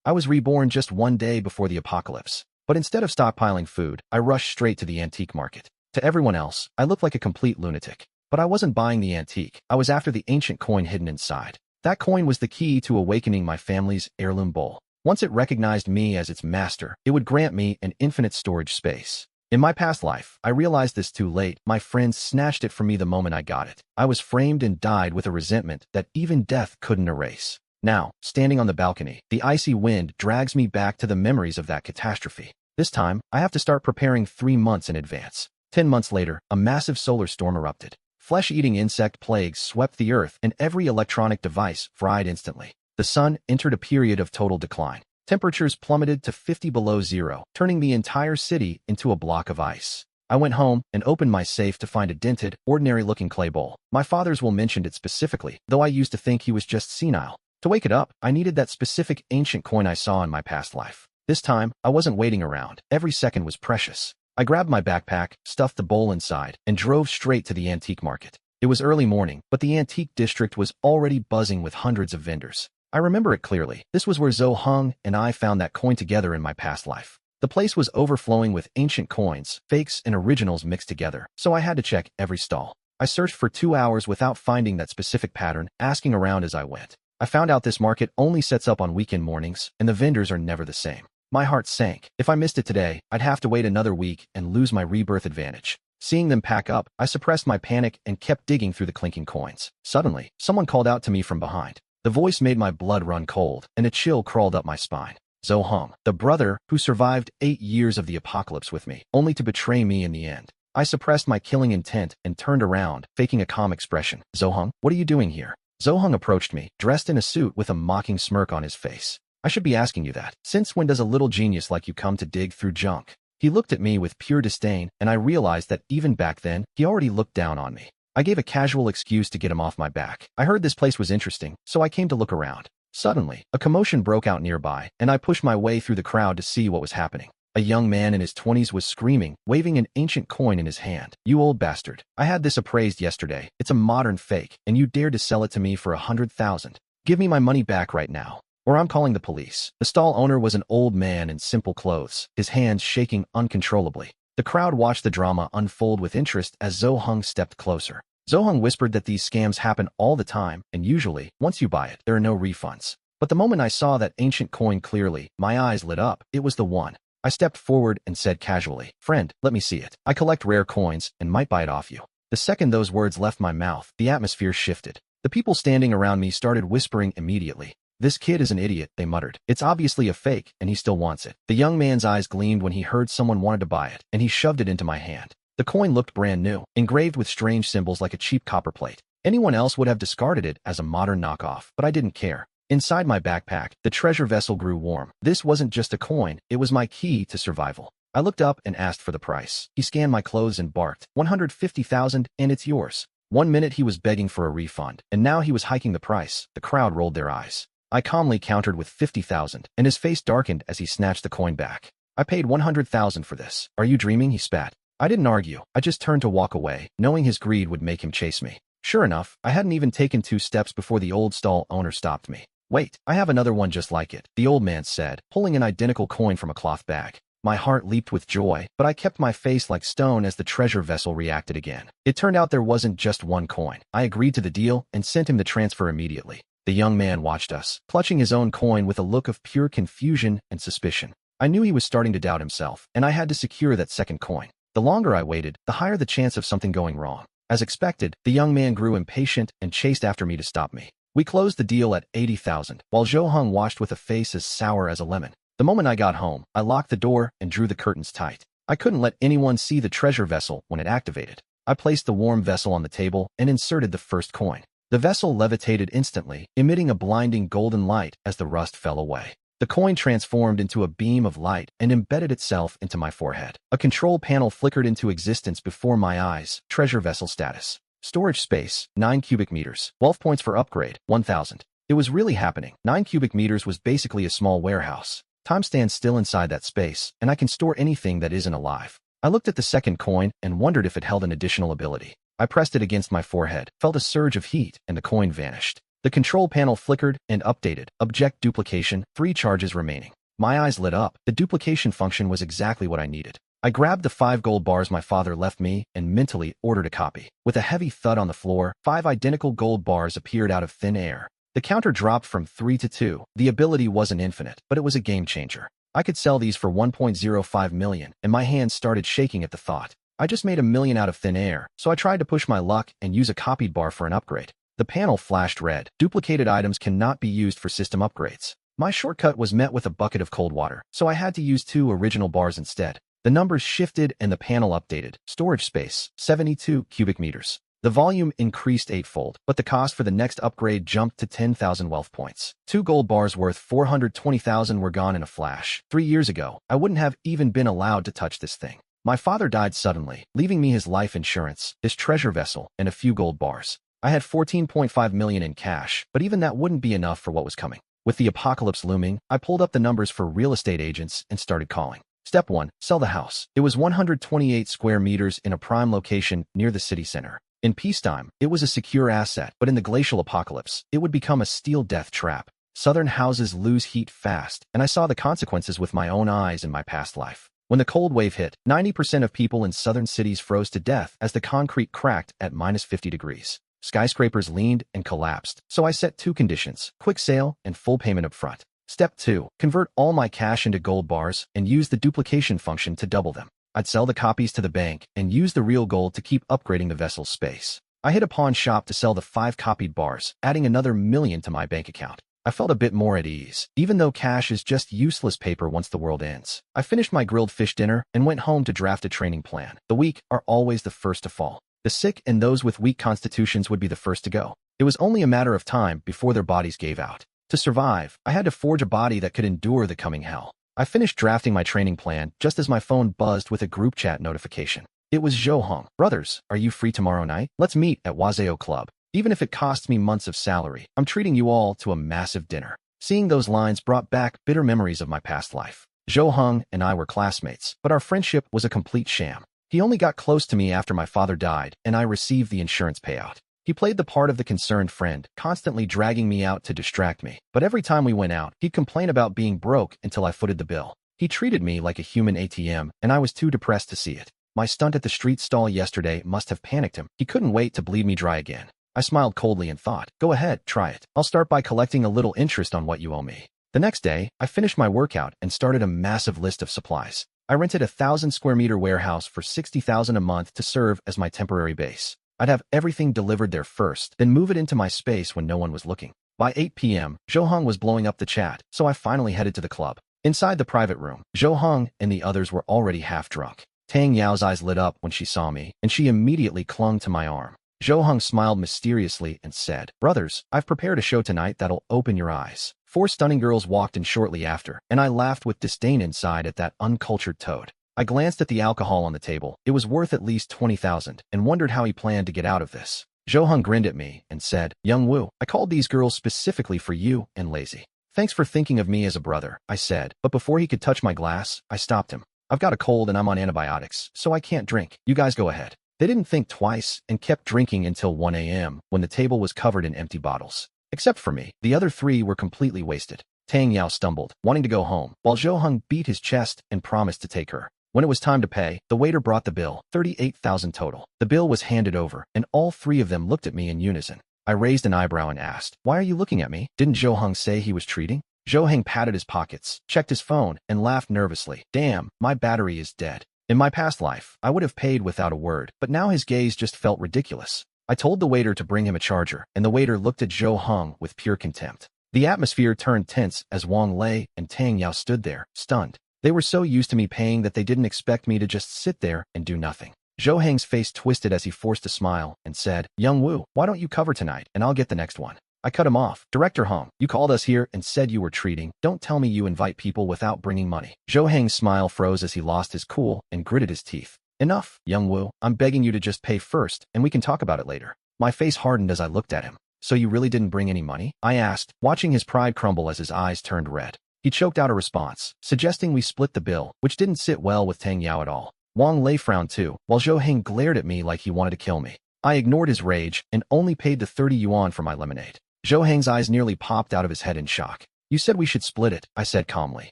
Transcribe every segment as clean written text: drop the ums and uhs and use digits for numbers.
I was reborn just one day before the apocalypse. But instead of stockpiling food, I rushed straight to the antique market. To everyone else, I looked like a complete lunatic. But I wasn't buying the antique. I was after the ancient coin hidden inside. That coin was the key to awakening my family's heirloom bowl. Once it recognized me as its master, it would grant me an infinite storage space. In my past life, I realized this too late. My friends snatched it from me the moment I got it. I was framed and died with a resentment that even death couldn't erase. Now, standing on the balcony, the icy wind drags me back to the memories of that catastrophe. This time, I have to start preparing 3 months in advance. 10 months later, a massive solar storm erupted. Flesh-eating insect plagues swept the earth, and every electronic device fried instantly. The sun entered a period of total decline. Temperatures plummeted to 50 below zero, turning the entire city into a block of ice. I went home and opened my safe to find a dented, ordinary-looking clay bowl. My father's will mentioned it specifically, though I used to think he was just senile. To wake it up, I needed that specific ancient coin I saw in my past life. This time, I wasn't waiting around. Every second was precious. I grabbed my backpack, stuffed the bowl inside, and drove straight to the antique market. It was early morning, but the antique district was already buzzing with hundreds of vendors. I remember it clearly. This was where Zhou Heng and I found that coin together in my past life. The place was overflowing with ancient coins, fakes and originals mixed together, so I had to check every stall. I searched for 2 hours without finding that specific pattern, asking around as I went. I found out this market only sets up on weekend mornings, and the vendors are never the same. My heart sank. If I missed it today, I'd have to wait another week and lose my rebirth advantage. Seeing them pack up, I suppressed my panic and kept digging through the clinking coins. Suddenly, someone called out to me from behind. The voice made my blood run cold, and a chill crawled up my spine. Zhou Heng, the brother who survived 8 years of the apocalypse with me, only to betray me in the end. I suppressed my killing intent and turned around, faking a calm expression. Zhou Heng, what are you doing here? Zhou Heng approached me, dressed in a suit with a mocking smirk on his face. I should be asking you that. Since when does a little genius like you come to dig through junk? He looked at me with pure disdain, and I realized that even back then, he already looked down on me. I gave a casual excuse to get him off my back. I heard this place was interesting, so I came to look around. Suddenly, a commotion broke out nearby, and I pushed my way through the crowd to see what was happening. A young man in his 20s was screaming, waving an ancient coin in his hand. You old bastard. I had this appraised yesterday. It's a modern fake, and you dared to sell it to me for 100,000. Give me my money back right now, or I'm calling the police. The stall owner was an old man in simple clothes, his hands shaking uncontrollably. The crowd watched the drama unfold with interest as Zhou Heng stepped closer. Zhou Heng whispered that these scams happen all the time, and usually, once you buy it, there are no refunds. But the moment I saw that ancient coin clearly, my eyes lit up. It was the one. I stepped forward and said casually, "Friend, let me see it. I collect rare coins and might buy it off you." The second those words left my mouth, the atmosphere shifted. The people standing around me started whispering immediately. "This kid is an idiot," they muttered. "It's obviously a fake, and he still wants it." The young man's eyes gleamed when he heard someone wanted to buy it, and he shoved it into my hand. The coin looked brand new, engraved with strange symbols like a cheap copper plate. Anyone else would have discarded it as a modern knockoff, but I didn't care. Inside my backpack, the treasure vessel grew warm. This wasn't just a coin, it was my key to survival. I looked up and asked for the price. He scanned my clothes and barked, 150,000, and it's yours. 1 minute he was begging for a refund, and now he was hiking the price. The crowd rolled their eyes. I calmly countered with 50,000, and his face darkened as he snatched the coin back. "I paid 100,000 for this. Are you dreaming?" he spat. I didn't argue. I just turned to walk away, knowing his greed would make him chase me. Sure enough, I hadn't even taken 2 steps before the old stall owner stopped me. "Wait, I have another one just like it," the old man said, pulling an identical coin from a cloth bag. My heart leaped with joy, but I kept my face like stone as the treasure vessel reacted again. It turned out there wasn't just one coin. I agreed to the deal and sent him the transfer immediately. The young man watched us, clutching his own coin with a look of pure confusion and suspicion. I knew he was starting to doubt himself, and I had to secure that second coin. The longer I waited, the higher the chance of something going wrong. As expected, the young man grew impatient and chased after me to stop me. We closed the deal at 80,000, while Zhou Heng watched with a face as sour as a lemon. The moment I got home, I locked the door and drew the curtains tight. I couldn't let anyone see the treasure vessel when it activated. I placed the warm vessel on the table and inserted the first coin. The vessel levitated instantly, emitting a blinding golden light as the rust fell away. The coin transformed into a beam of light and embedded itself into my forehead. A control panel flickered into existence before my eyes. Treasure vessel status. Storage space, 9 cubic meters. Wealth points for upgrade, 1,000. It was really happening. 9 cubic meters was basically a small warehouse. Time stands still inside that space, and I can store anything that isn't alive. I looked at the second coin and wondered if it held an additional ability. I pressed it against my forehead, felt a surge of heat, and the coin vanished. The control panel flickered and updated. Object duplication, 3 charges remaining. My eyes lit up. The duplication function was exactly what I needed. I grabbed the 5 gold bars my father left me and mentally ordered a copy. With a heavy thud on the floor, 5 identical gold bars appeared out of thin air. The counter dropped from 3 to 2. The ability wasn't infinite, but it was a game changer. I could sell these for 1.05 million, and my hands started shaking at the thought. I just made $1 million out of thin air, so I tried to push my luck and use a copied bar for an upgrade. The panel flashed red. Duplicated items cannot be used for system upgrades. My shortcut was met with a bucket of cold water, so I had to use 2 original bars instead. The numbers shifted and the panel updated. Storage space, 72 cubic meters. The volume increased 8-fold, but the cost for the next upgrade jumped to 10,000 wealth points. 2 gold bars worth 420,000 were gone in a flash. 3 years ago, I wouldn't have even been allowed to touch this thing. My father died suddenly, leaving me his life insurance, his treasure vessel, and a few gold bars. I had 14.5 million in cash, but even that wouldn't be enough for what was coming. With the apocalypse looming, I pulled up the numbers for real estate agents and started calling. Step 1. Sell the house. It was 128 square meters in a prime location near the city center. In peacetime, it was a secure asset, but in the glacial apocalypse, it would become a steel death trap. Southern houses lose heat fast, and I saw the consequences with my own eyes in my past life. When the cold wave hit, 90% of people in southern cities froze to death as the concrete cracked at -50 degrees. Skyscrapers leaned and collapsed, so I set 2 conditions: quick sale and full payment up front. Step 2. Convert all my cash into gold bars and use the duplication function to double them. I'd sell the copies to the bank and use the real gold to keep upgrading the vessel's space. I hit a pawn shop to sell the 5 copied bars, adding another million to my bank account. I felt a bit more at ease, even though cash is just useless paper once the world ends. I finished my grilled fish dinner and went home to draft a training plan. The weak are always the first to fall. The sick and those with weak constitutions would be the first to go. It was only a matter of time before their bodies gave out. To survive, I had to forge a body that could endure the coming hell. I finished drafting my training plan just as my phone buzzed with a group chat notification. It was Zhou Hong. Brothers, are you free tomorrow night? Let's meet at Wazao Club. Even if it costs me months of salary, I'm treating you all to a massive dinner. Seeing those lines brought back bitter memories of my past life. Zhou Hong and I were classmates, but our friendship was a complete sham. He only got close to me after my father died, and I received the insurance payout. He played the part of the concerned friend, constantly dragging me out to distract me. But every time we went out, he'd complain about being broke until I footed the bill. He treated me like a human ATM, and I was too depressed to see it. My stunt at the street stall yesterday must have panicked him. He couldn't wait to bleed me dry again. I smiled coldly and thought, go ahead, try it. I'll start by collecting a little interest on what you owe me. The next day, I finished my workout and started a massive list of supplies. I rented a 1,000 square meter warehouse for 60,000 a month to serve as my temporary base. I'd have everything delivered there first, then move it into my space when no one was looking. By 8 p.m., Zhou Hong was blowing up the chat, so I finally headed to the club. Inside the private room, Zhou Hong and the others were already half drunk. Tang Yao's eyes lit up when she saw me, and she immediately clung to my arm. Zhou Hong smiled mysteriously and said, Brothers, I've prepared a show tonight that'll open your eyes. 4 stunning girls walked in shortly after, and I laughed with disdain inside at that uncultured toad. I glanced at the alcohol on the table. It was worth at least 20,000, and wondered how he planned to get out of this. Zhou Hong grinned at me and said, Young Wu, I called these girls specifically for you and Lazy. Thanks for thinking of me as a brother, I said, but before he could touch my glass, I stopped him. I've got a cold and I'm on antibiotics, so I can't drink. You guys go ahead. They didn't think twice and kept drinking until 1 a.m. when the table was covered in empty bottles. Except for me, the other 3 were completely wasted. Tang Yao stumbled, wanting to go home, while Zhou Hong beat his chest and promised to take her. When it was time to pay, the waiter brought the bill, 38,000 total. The bill was handed over, and all 3 of them looked at me in unison. I raised an eyebrow and asked, Why are you looking at me? Didn't Zhou Hong say he was treating? Zhou Hong patted his pockets, checked his phone, and laughed nervously. Damn, my battery is dead. In my past life, I would have paid without a word, but now his gaze just felt ridiculous. I told the waiter to bring him a charger, and the waiter looked at Zhou Hong with pure contempt. The atmosphere turned tense as Wang Lei and Tang Yao stood there, stunned. They were so used to me paying that they didn't expect me to just sit there and do nothing. Zhou Hong's face twisted as he forced a smile and said, Young Wu, why don't you cover tonight, and I'll get the next one. I cut him off. Director Hong, you called us here and said you were treating. Don't tell me you invite people without bringing money. Zhou Hong's smile froze as he lost his cool and gritted his teeth. Enough, Young Wu. I'm begging you to just pay first, and we can talk about it later. My face hardened as I looked at him. So you really didn't bring any money? I asked, watching his pride crumble as his eyes turned red. He choked out a response, suggesting we split the bill, which didn't sit well with Tang Yao at all. Wang Lei frowned too, while Zhou Hong glared at me like he wanted to kill me. I ignored his rage and only paid the 30 yuan for my lemonade. Zhou Heng's eyes nearly popped out of his head in shock. You said we should split it, I said calmly,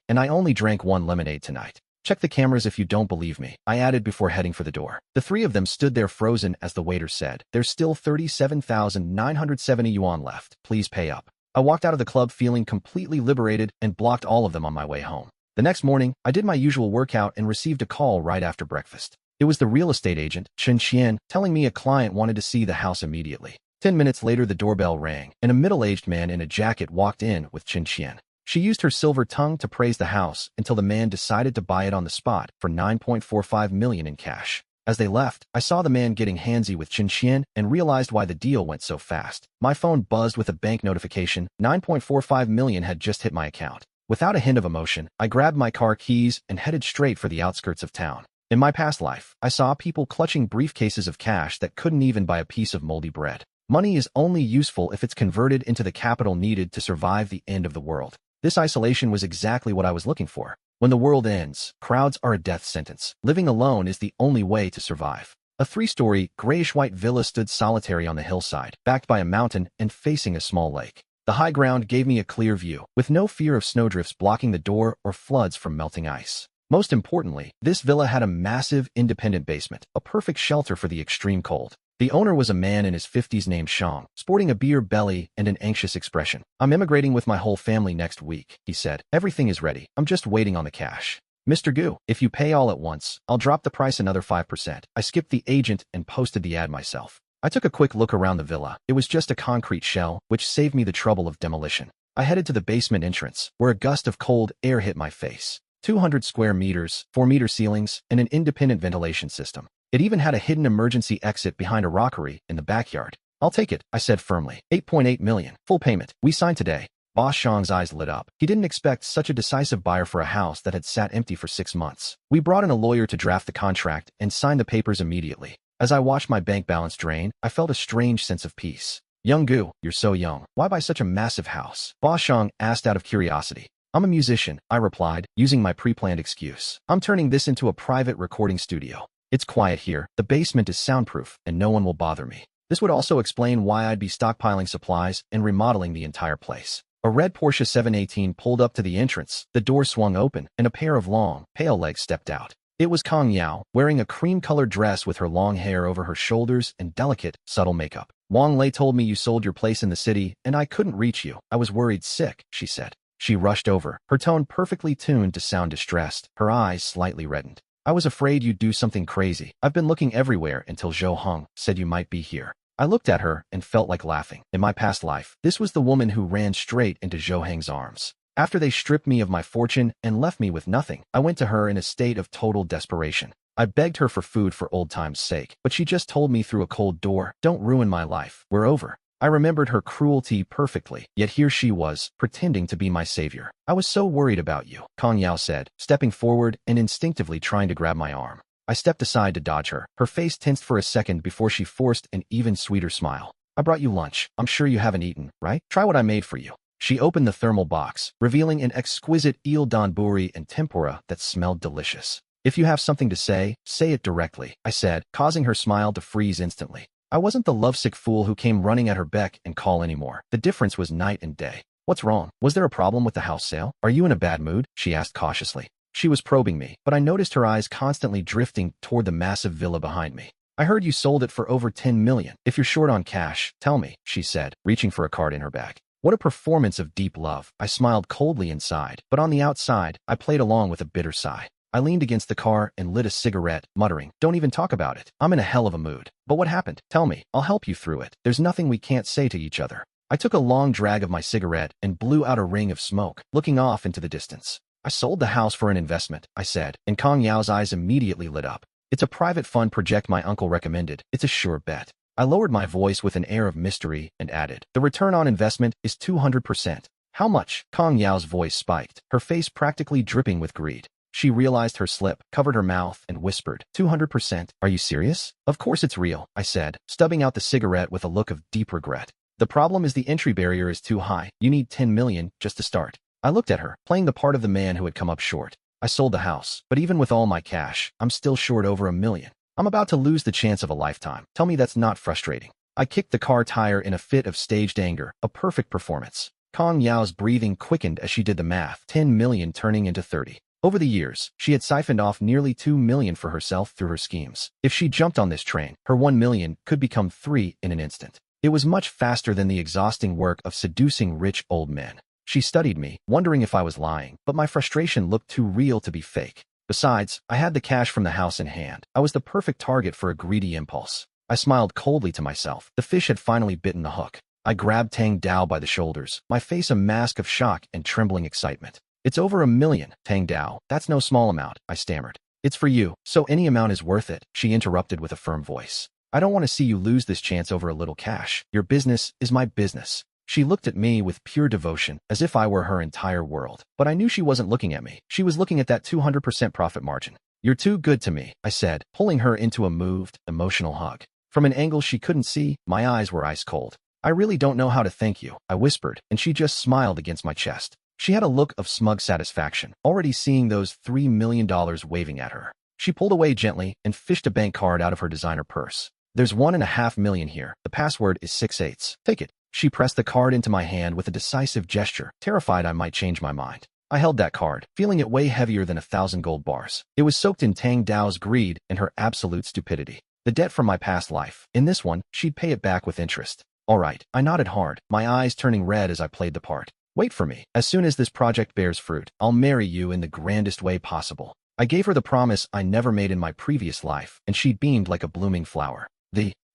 and I only drank one lemonade tonight. Check the cameras if you don't believe me, I added before heading for the door. The three of them stood there frozen as the waiter said, There's still 37,970 yuan left. Please pay up. I walked out of the club feeling completely liberated and blocked all of them on my way home. The next morning, I did my usual workout and received a call right after breakfast. It was the real estate agent, Chen Qian, telling me a client wanted to see the house immediately. 10 minutes later, the doorbell rang, and a middle-aged man in a jacket walked in with Chen Qian. She used her silver tongue to praise the house until the man decided to buy it on the spot for 9.45 million in cash. As they left, I saw the man getting handsy with Chen Qian and realized why the deal went so fast. My phone buzzed with a bank notification. 9.45 million had just hit my account. Without a hint of emotion, I grabbed my car keys and headed straight for the outskirts of town. In my past life, I saw people clutching briefcases of cash that couldn't even buy a piece of moldy bread. Money is only useful if it's converted into the capital needed to survive the end of the world. This isolation was exactly what I was looking for. When the world ends, crowds are a death sentence. Living alone is the only way to survive. A 3-story, grayish-white villa stood solitary on the hillside, backed by a mountain and facing a small lake. The high ground gave me a clear view, with no fear of snowdrifts blocking the door or floods from melting ice. Most importantly, this villa had a massive, independent basement, a perfect shelter for the extreme cold. The owner was a man in his 50s named Shang, sporting a beer belly and an anxious expression. I'm immigrating with my whole family next week, he said. Everything is ready. I'm just waiting on the cash. Mr. Gu, if you pay all at once, I'll drop the price another 5%. I skipped the agent and posted the ad myself. I took a quick look around the villa. It was just a concrete shell, which saved me the trouble of demolition. I headed to the basement entrance, where a gust of cold air hit my face. 200 square meters, 4-meter ceilings, and an independent ventilation system. It even had a hidden emergency exit behind a rockery in the backyard. I'll take it, I said firmly. 8.8 million. Full payment. We signed today. Boss Shang's eyes lit up. He didn't expect such a decisive buyer for a house that had sat empty for 6 months. We brought in a lawyer to draft the contract and sign the papers immediately. As I watched my bank balance drain, I felt a strange sense of peace. Young Gu, you're so young. Why buy such a massive house? Boss Shang asked out of curiosity. I'm a musician, I replied, using my pre-planned excuse. I'm turning this into a private recording studio. It's quiet here, the basement is soundproof, and no one will bother me. This would also explain why I'd be stockpiling supplies and remodeling the entire place. A red Porsche 718 pulled up to the entrance, the door swung open, and a pair of long, pale legs stepped out. It was Kang Yao, wearing a cream-colored dress with her long hair over her shoulders and delicate, subtle makeup. Wang Lei told me you sold your place in the city, and I couldn't reach you. I was worried sick, she said. She rushed over, her tone perfectly tuned to sound distressed, her eyes slightly reddened. I was afraid you'd do something crazy. I've been looking everywhere until Zhou Heng said you might be here. I looked at her and felt like laughing. In my past life, this was the woman who ran straight into Zhou Heng's arms. After they stripped me of my fortune and left me with nothing, I went to her in a state of total desperation. I begged her for food for old time's sake, but she just told me through a cold door, don't ruin my life, we're over. I remembered her cruelty perfectly, yet here she was, pretending to be my savior. I was so worried about you, Kang Yao said, stepping forward and instinctively trying to grab my arm. I stepped aside to dodge her. Her face tensed for a second before she forced an even sweeter smile. I brought you lunch. I'm sure you haven't eaten, right? Try what I made for you. She opened the thermal box, revealing an exquisite eel donburi and tempura that smelled delicious. If you have something to say it directly, I said, causing her smile to freeze instantly. I wasn't the lovesick fool who came running at her beck and call anymore. The difference was night and day. What's wrong? Was there a problem with the house sale? Are you in a bad mood? She asked cautiously. She was probing me, but I noticed her eyes constantly drifting toward the massive villa behind me. I heard you sold it for over 10 million. If you're short on cash, tell me, she said, reaching for a card in her bag. What a performance of deep love. I smiled coldly inside, but on the outside, I played along with a bitter sigh. I leaned against the car and lit a cigarette, muttering, don't even talk about it. I'm in a hell of a mood. But what happened? Tell me. I'll help you through it. There's nothing we can't say to each other. I took a long drag of my cigarette and blew out a ring of smoke, looking off into the distance. I sold the house for an investment, I said, and Kang Yao's eyes immediately lit up. It's a private fund project my uncle recommended. It's a sure bet. I lowered my voice with an air of mystery and added, the return on investment is 200%. How much? Kang Yao's voice spiked, her face practically dripping with greed. She realized her slip, covered her mouth, and whispered, 200%? Are you serious? Of course it's real, I said, stubbing out the cigarette with a look of deep regret. The problem is the entry barrier is too high. You need 10 million just to start. I looked at her, playing the part of the man who had come up short. I sold the house, but even with all my cash, I'm still short over $1 million. I'm about to lose the chance of a lifetime. Tell me that's not frustrating. I kicked the car tire in a fit of staged anger, a perfect performance. Kong Yao's breathing quickened as she did the math, 10 million turning into 30. Over the years, she had siphoned off nearly 2 million for herself through her schemes. If she jumped on this train, her 1 million could become 3 in an instant. It was much faster than the exhausting work of seducing rich old men. She studied me, wondering if I was lying, but my frustration looked too real to be fake. Besides, I had the cash from the house in hand. I was the perfect target for a greedy impulse. I smiled coldly to myself. The fish had finally bitten the hook. I grabbed Tang Dao by the shoulders, my face a mask of shock and trembling excitement. "It's over 1 million, Tang Dao. That's no small amount," I stammered. "It's for you, so any amount is worth it," she interrupted with a firm voice. "I don't want to see you lose this chance over a little cash. Your business is my business." She looked at me with pure devotion, as if I were her entire world. But I knew she wasn't looking at me. She was looking at that 200% profit margin. "You're too good to me," I said, pulling her into a moved, emotional hug. From an angle she couldn't see, my eyes were ice cold. "I really don't know how to thank you," I whispered, and she just smiled against my chest. She had a look of smug satisfaction, already seeing those $3 million waving at her. She pulled away gently and fished a bank card out of her designer purse. "There's 1.5 million here. The password is 6/8. Take it." She pressed the card into my hand with a decisive gesture, terrified I might change my mind. I held that card, feeling it weigh heavier than 1,000 gold bars. It was soaked in Tang Dao's greed and her absolute stupidity. The debt from my past life. In this one, she'd pay it back with interest. All right, I nodded hard, my eyes turning red as I played the part. "Wait for me. As soon as this project bears fruit, I'll marry you in the grandest way possible." I gave her the promise I never made in my previous life, and she beamed like a blooming flower.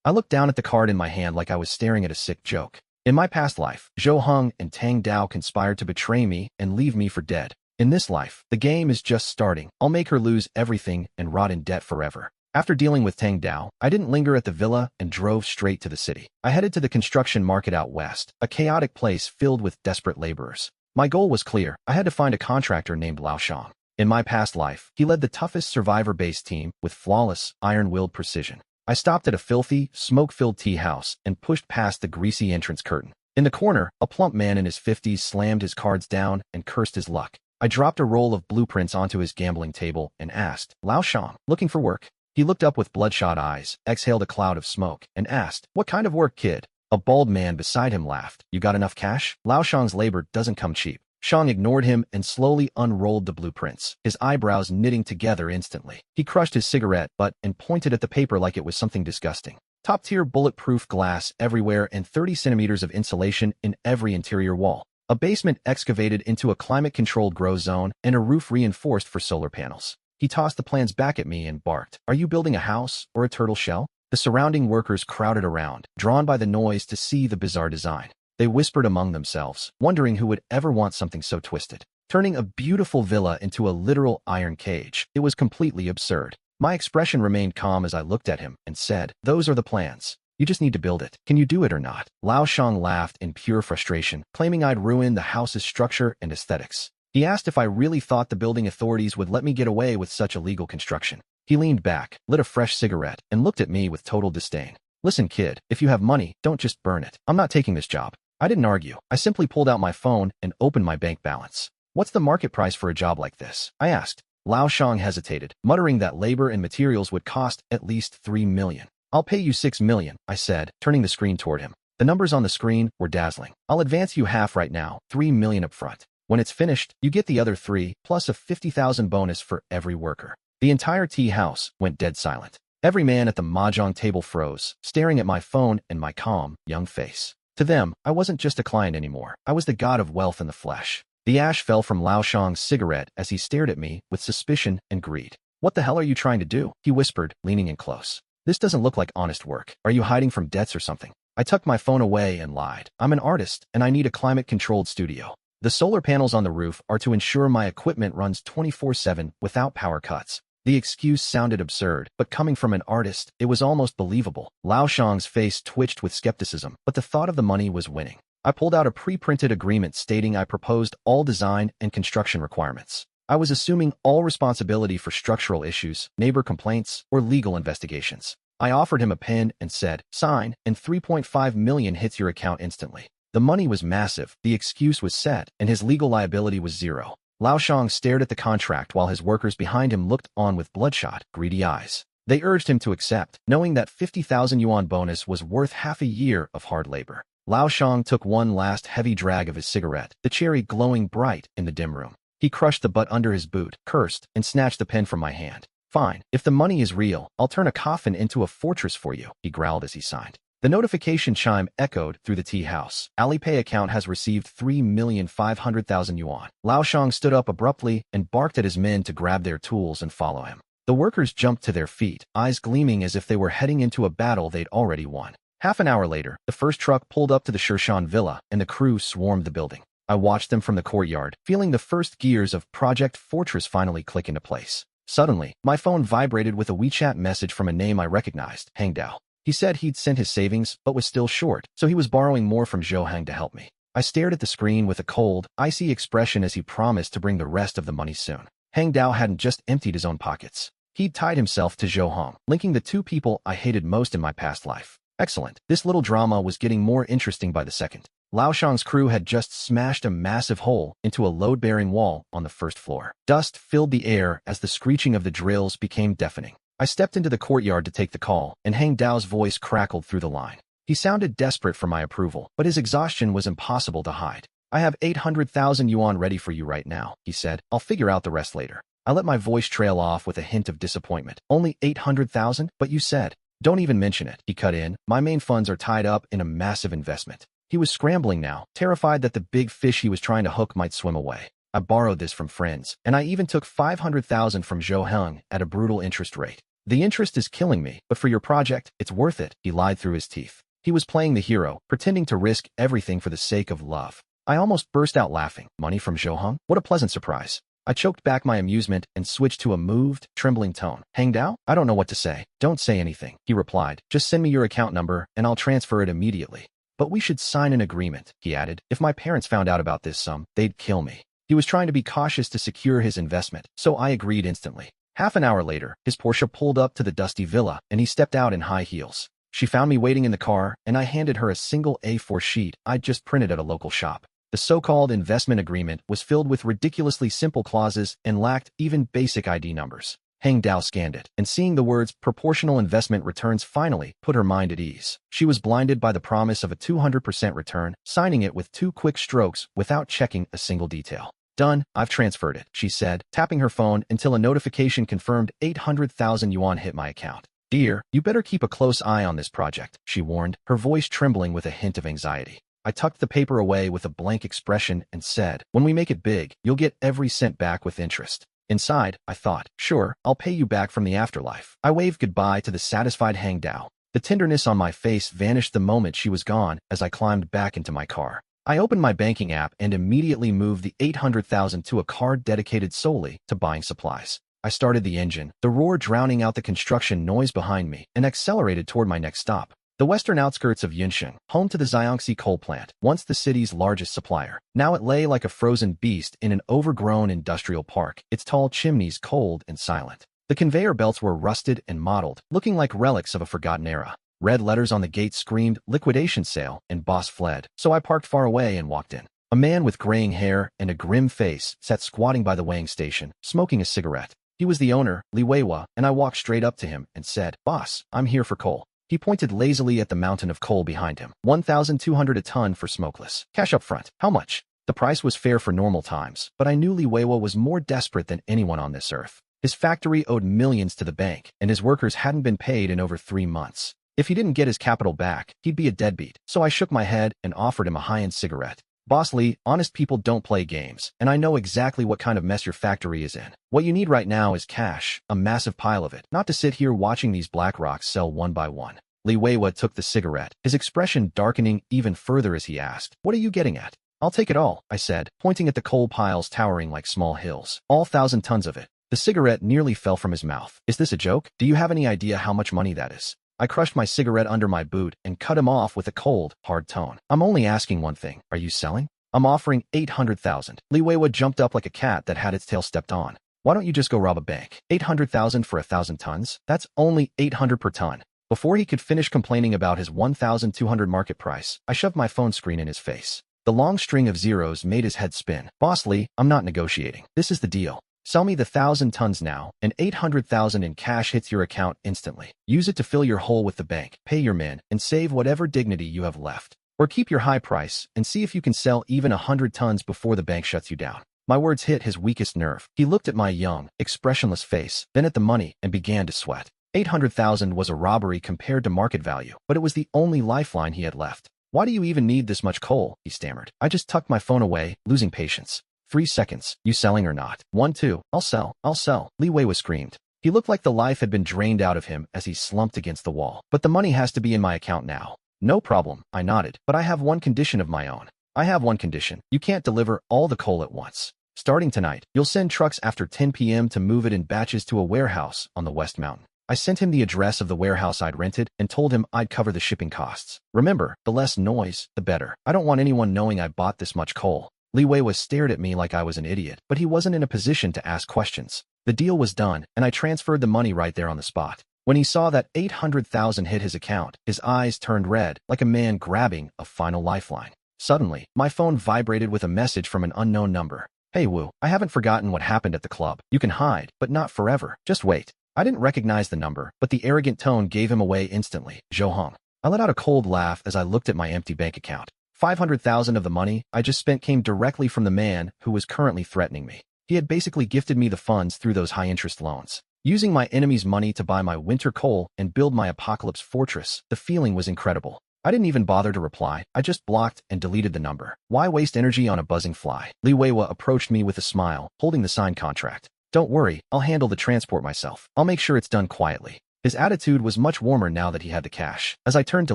I looked down at the card in my hand like I was staring at a sick joke. In my past life, Zhou Heng and Tang Dao conspired to betray me and leave me for dead. In this life, the game is just starting. I'll make her lose everything and rot in debt forever. After dealing with Tang Dao, I didn't linger at the villa and drove straight to the city. I headed to the construction market out west, a chaotic place filled with desperate laborers. My goal was clear. I had to find a contractor named Lao Shang. In my past life, he led the toughest survivor-based team with flawless, iron-willed precision. I stopped at a filthy, smoke-filled tea house and pushed past the greasy entrance curtain. In the corner, a plump man in his 50s slammed his cards down and cursed his luck. I dropped a roll of blueprints onto his gambling table and asked, "Lao Shang, looking for work?" He looked up with bloodshot eyes, exhaled a cloud of smoke, and asked, "What kind of work, kid?" A bald man beside him laughed. "You got enough cash? Lao Shang's labor doesn't come cheap." Shang ignored him and slowly unrolled the blueprints, his eyebrows knitting together instantly. He crushed his cigarette butt and pointed at the paper like it was something disgusting. Top-tier bulletproof glass everywhere and 30 centimeters of insulation in every interior wall. A basement excavated into a climate-controlled grow zone and a roof reinforced for solar panels. He tossed the plans back at me and barked, "Are you building a house or a turtle shell?" The surrounding workers crowded around, drawn by the noise to see the bizarre design. They whispered among themselves, wondering who would ever want something so twisted. Turning a beautiful villa into a literal iron cage, it was completely absurd. My expression remained calm as I looked at him and said, "Those are the plans. You just need to build it. Can you do it or not?" Lao Shang laughed in pure frustration, claiming I'd ruined the house's structure and aesthetics. He asked if I really thought the building authorities would let me get away with such illegal construction. He leaned back, lit a fresh cigarette, and looked at me with total disdain. "Listen, kid, if you have money, don't just burn it. I'm not taking this job." I didn't argue. I simply pulled out my phone and opened my bank balance. "What's the market price for a job like this?" I asked. Lao Shang hesitated, muttering that labor and materials would cost at least 3 million. "I'll pay you 6 million, I said, turning the screen toward him. The numbers on the screen were dazzling. "I'll advance you half right now, 3 million up front. When it's finished, you get the other 3, plus a 50,000 bonus for every worker." The entire tea house went dead silent. Every man at the mahjong table froze, staring at my phone and my calm, young face. To them, I wasn't just a client anymore. I was the god of wealth in the flesh. The ash fell from Lao Shang's cigarette as he stared at me with suspicion and greed. "What the hell are you trying to do?" he whispered, leaning in close. "This doesn't look like honest work. Are you hiding from debts or something?" I tucked my phone away and lied. "I'm an artist, and I need a climate-controlled studio. The solar panels on the roof are to ensure my equipment runs 24/7 without power cuts." The excuse sounded absurd, but coming from an artist, it was almost believable. Lao Shang's face twitched with skepticism, but the thought of the money was winning. I pulled out a pre-printed agreement stating I proposed all design and construction requirements. I was assuming all responsibility for structural issues, neighbor complaints, or legal investigations. I offered him a pen and said, "Sign, and 3.5 million hits your account instantly." The money was massive, the excuse was set, and his legal liability was 0. Lao Shang stared at the contract while his workers behind him looked on with bloodshot, greedy eyes. They urged him to accept, knowing that 50,000 yuan bonus was worth half a year of hard labor. Lao Shang took one last heavy drag of his cigarette, the cherry glowing bright in the dim room. He crushed the butt under his boot, cursed, and snatched the pen from my hand. Fine, if the money is real, I'll turn a coffin into a fortress for you, he growled as he signed. The notification chime echoed through the tea house. Alipay account has received 3,500,000 yuan. Lao Shang stood up abruptly and barked at his men to grab their tools and follow him. The workers jumped to their feet, eyes gleaming as if they were heading into a battle they'd already won. Half an hour later, the first truck pulled up to the Shirshan villa, and the crew swarmed the building. I watched them from the courtyard, feeling the first gears of Project Fortress finally click into place. Suddenly, my phone vibrated with a WeChat message from a name I recognized, Hang Dao. He said he'd sent his savings, but was still short, so he was borrowing more from Zhou Heng to help me. I stared at the screen with a cold, icy expression as he promised to bring the rest of the money soon. Hang Dao hadn't just emptied his own pockets. He'd tied himself to Zhou Heng, linking the two people I hated most in my past life. Excellent. This little drama was getting more interesting by the second. Lao Shang's crew had just smashed a massive hole into a load-bearing wall on the first floor. Dust filled the air as the screeching of the drills became deafening. I stepped into the courtyard to take the call, and Hang Dao's voice crackled through the line. He sounded desperate for my approval, but his exhaustion was impossible to hide. I have 800,000 yuan ready for you right now, he said. I'll figure out the rest later. I let my voice trail off with a hint of disappointment. Only 800,000? But you said. Don't even mention it, he cut in. My main funds are tied up in a massive investment. He was scrambling now, terrified that the big fish he was trying to hook might swim away. I borrowed this from friends, and I even took 500,000 from Zhou Heng at a brutal interest rate. The interest is killing me, but for your project, it's worth it, he lied through his teeth. He was playing the hero, pretending to risk everything for the sake of love. I almost burst out laughing. Money from Zhou Heng? What a pleasant surprise. I choked back my amusement and switched to a moved, trembling tone. Hang Dao? I don't know what to say. Don't say anything, he replied. Just send me your account number, and I'll transfer it immediately. But we should sign an agreement, he added. If my parents found out about this sum, they'd kill me. He was trying to be cautious to secure his investment, so I agreed instantly. Half an hour later, his Porsche pulled up to the dusty villa, and he stepped out in high heels. She found me waiting in the car, and I handed her a single A4 sheet I'd just printed at a local shop. The so-called investment agreement was filled with ridiculously simple clauses and lacked even basic ID numbers. Hang Dao scanned it, and seeing the words proportional investment returns finally put her mind at ease. She was blinded by the promise of a 200% return, signing it with 2 quick strokes without checking a single detail. Done, I've transferred it, she said, tapping her phone until a notification confirmed 800,000 yuan hit my account. Dear, you better keep a close eye on this project, she warned, her voice trembling with a hint of anxiety. I tucked the paper away with a blank expression and said, when we make it big, you'll get every cent back with interest. Inside, I thought, sure, I'll pay you back from the afterlife. I waved goodbye to the satisfied Hang Dao. The tenderness on my face vanished the moment she was gone as I climbed back into my car. I opened my banking app and immediately moved the 800,000 to a card dedicated solely to buying supplies. I started the engine, the roar drowning out the construction noise behind me, and accelerated toward my next stop. The western outskirts of Yunsheng, home to the Xiangxi coal plant, once the city's largest supplier. Now it lay like a frozen beast in an overgrown industrial park, its tall chimneys cold and silent. The conveyor belts were rusted and mottled, looking like relics of a forgotten era. Red letters on the gate screamed, liquidation sale, and boss fled, so I parked far away and walked in. A man with graying hair and a grim face sat squatting by the weighing station, smoking a cigarette. He was the owner, Li Weiwa, and I walked straight up to him and said, Boss, I'm here for coal. He pointed lazily at the mountain of coal behind him. 1,200 a ton for smokeless. Cash up front. How much? The price was fair for normal times, but I knew Li Weiwa was more desperate than anyone on this earth. His factory owed millions to the bank, and his workers hadn't been paid in over 3 months. If he didn't get his capital back, he'd be a deadbeat, so I shook my head and offered him a high-end cigarette. Boss Li, honest people don't play games, and I know exactly what kind of mess your factory is in. What you need right now is cash, a massive pile of it, not to sit here watching these black rocks sell one by one. Li Weiwa took the cigarette, his expression darkening even further as he asked, What are you getting at? I'll take it all, I said, pointing at the coal piles towering like small hills. All 1,000 tons of it. The cigarette nearly fell from his mouth. Is this a joke? Do you have any idea how much money that is? I crushed my cigarette under my boot and cut him off with a cold, hard tone. I'm only asking one thing. Are you selling? I'm offering 800,000. Li Weiwa jumped up like a cat that had its tail stepped on. Why don't you just go rob a bank? 800,000 for 1,000 tons? That's only 800 per ton. Before he could finish complaining about his 1,200 market price, I shoved my phone screen in his face. The long string of zeros made his head spin. Boss Li, I'm not negotiating. This is the deal. Sell me the 1,000 tons now, and 800,000 in cash hits your account instantly. Use it to fill your hole with the bank, pay your men, and save whatever dignity you have left. Or keep your high price and see if you can sell even 100 tons before the bank shuts you down. My words hit his weakest nerve. He looked at my young, expressionless face, then at the money, and began to sweat. 800,000 was a robbery compared to market value, but it was the only lifeline he had left. Why do you even need this much coal? He stammered. I just tucked my phone away, losing patience. 3 seconds. You selling or not? 1, 2. I'll sell. I'll sell. Li Wei screamed. He looked like the life had been drained out of him as he slumped against the wall. But the money has to be in my account now. No problem, I nodded. But I have one condition of my own. I have one condition. You can't deliver all the coal at once. Starting tonight, you'll send trucks after 10 p.m. to move it in batches to a warehouse on the West Mountain. I sent him the address of the warehouse I'd rented and told him I'd cover the shipping costs. Remember, the less noise, the better. I don't want anyone knowing I bought this much coal. Li Wei stared at me like I was an idiot, but he wasn't in a position to ask questions. The deal was done, and I transferred the money right there on the spot. When he saw that 800,000 hit his account, his eyes turned red, like a man grabbing a final lifeline. Suddenly, my phone vibrated with a message from an unknown number. Hey Wu, I haven't forgotten what happened at the club. You can hide, but not forever. Just wait. I didn't recognize the number, but the arrogant tone gave him away instantly. Zhou Hong. I let out a cold laugh as I looked at my empty bank account. 500,000 of the money I just spent came directly from the man who was currently threatening me. He had basically gifted me the funds through those high-interest loans. Using my enemy's money to buy my winter coal and build my apocalypse fortress, the feeling was incredible. I didn't even bother to reply. I just blocked and deleted the number. Why waste energy on a buzzing fly? Li Wei approached me with a smile, holding the signed contract. Don't worry, I'll handle the transport myself. I'll make sure it's done quietly. His attitude was much warmer now that he had the cash. As I turned to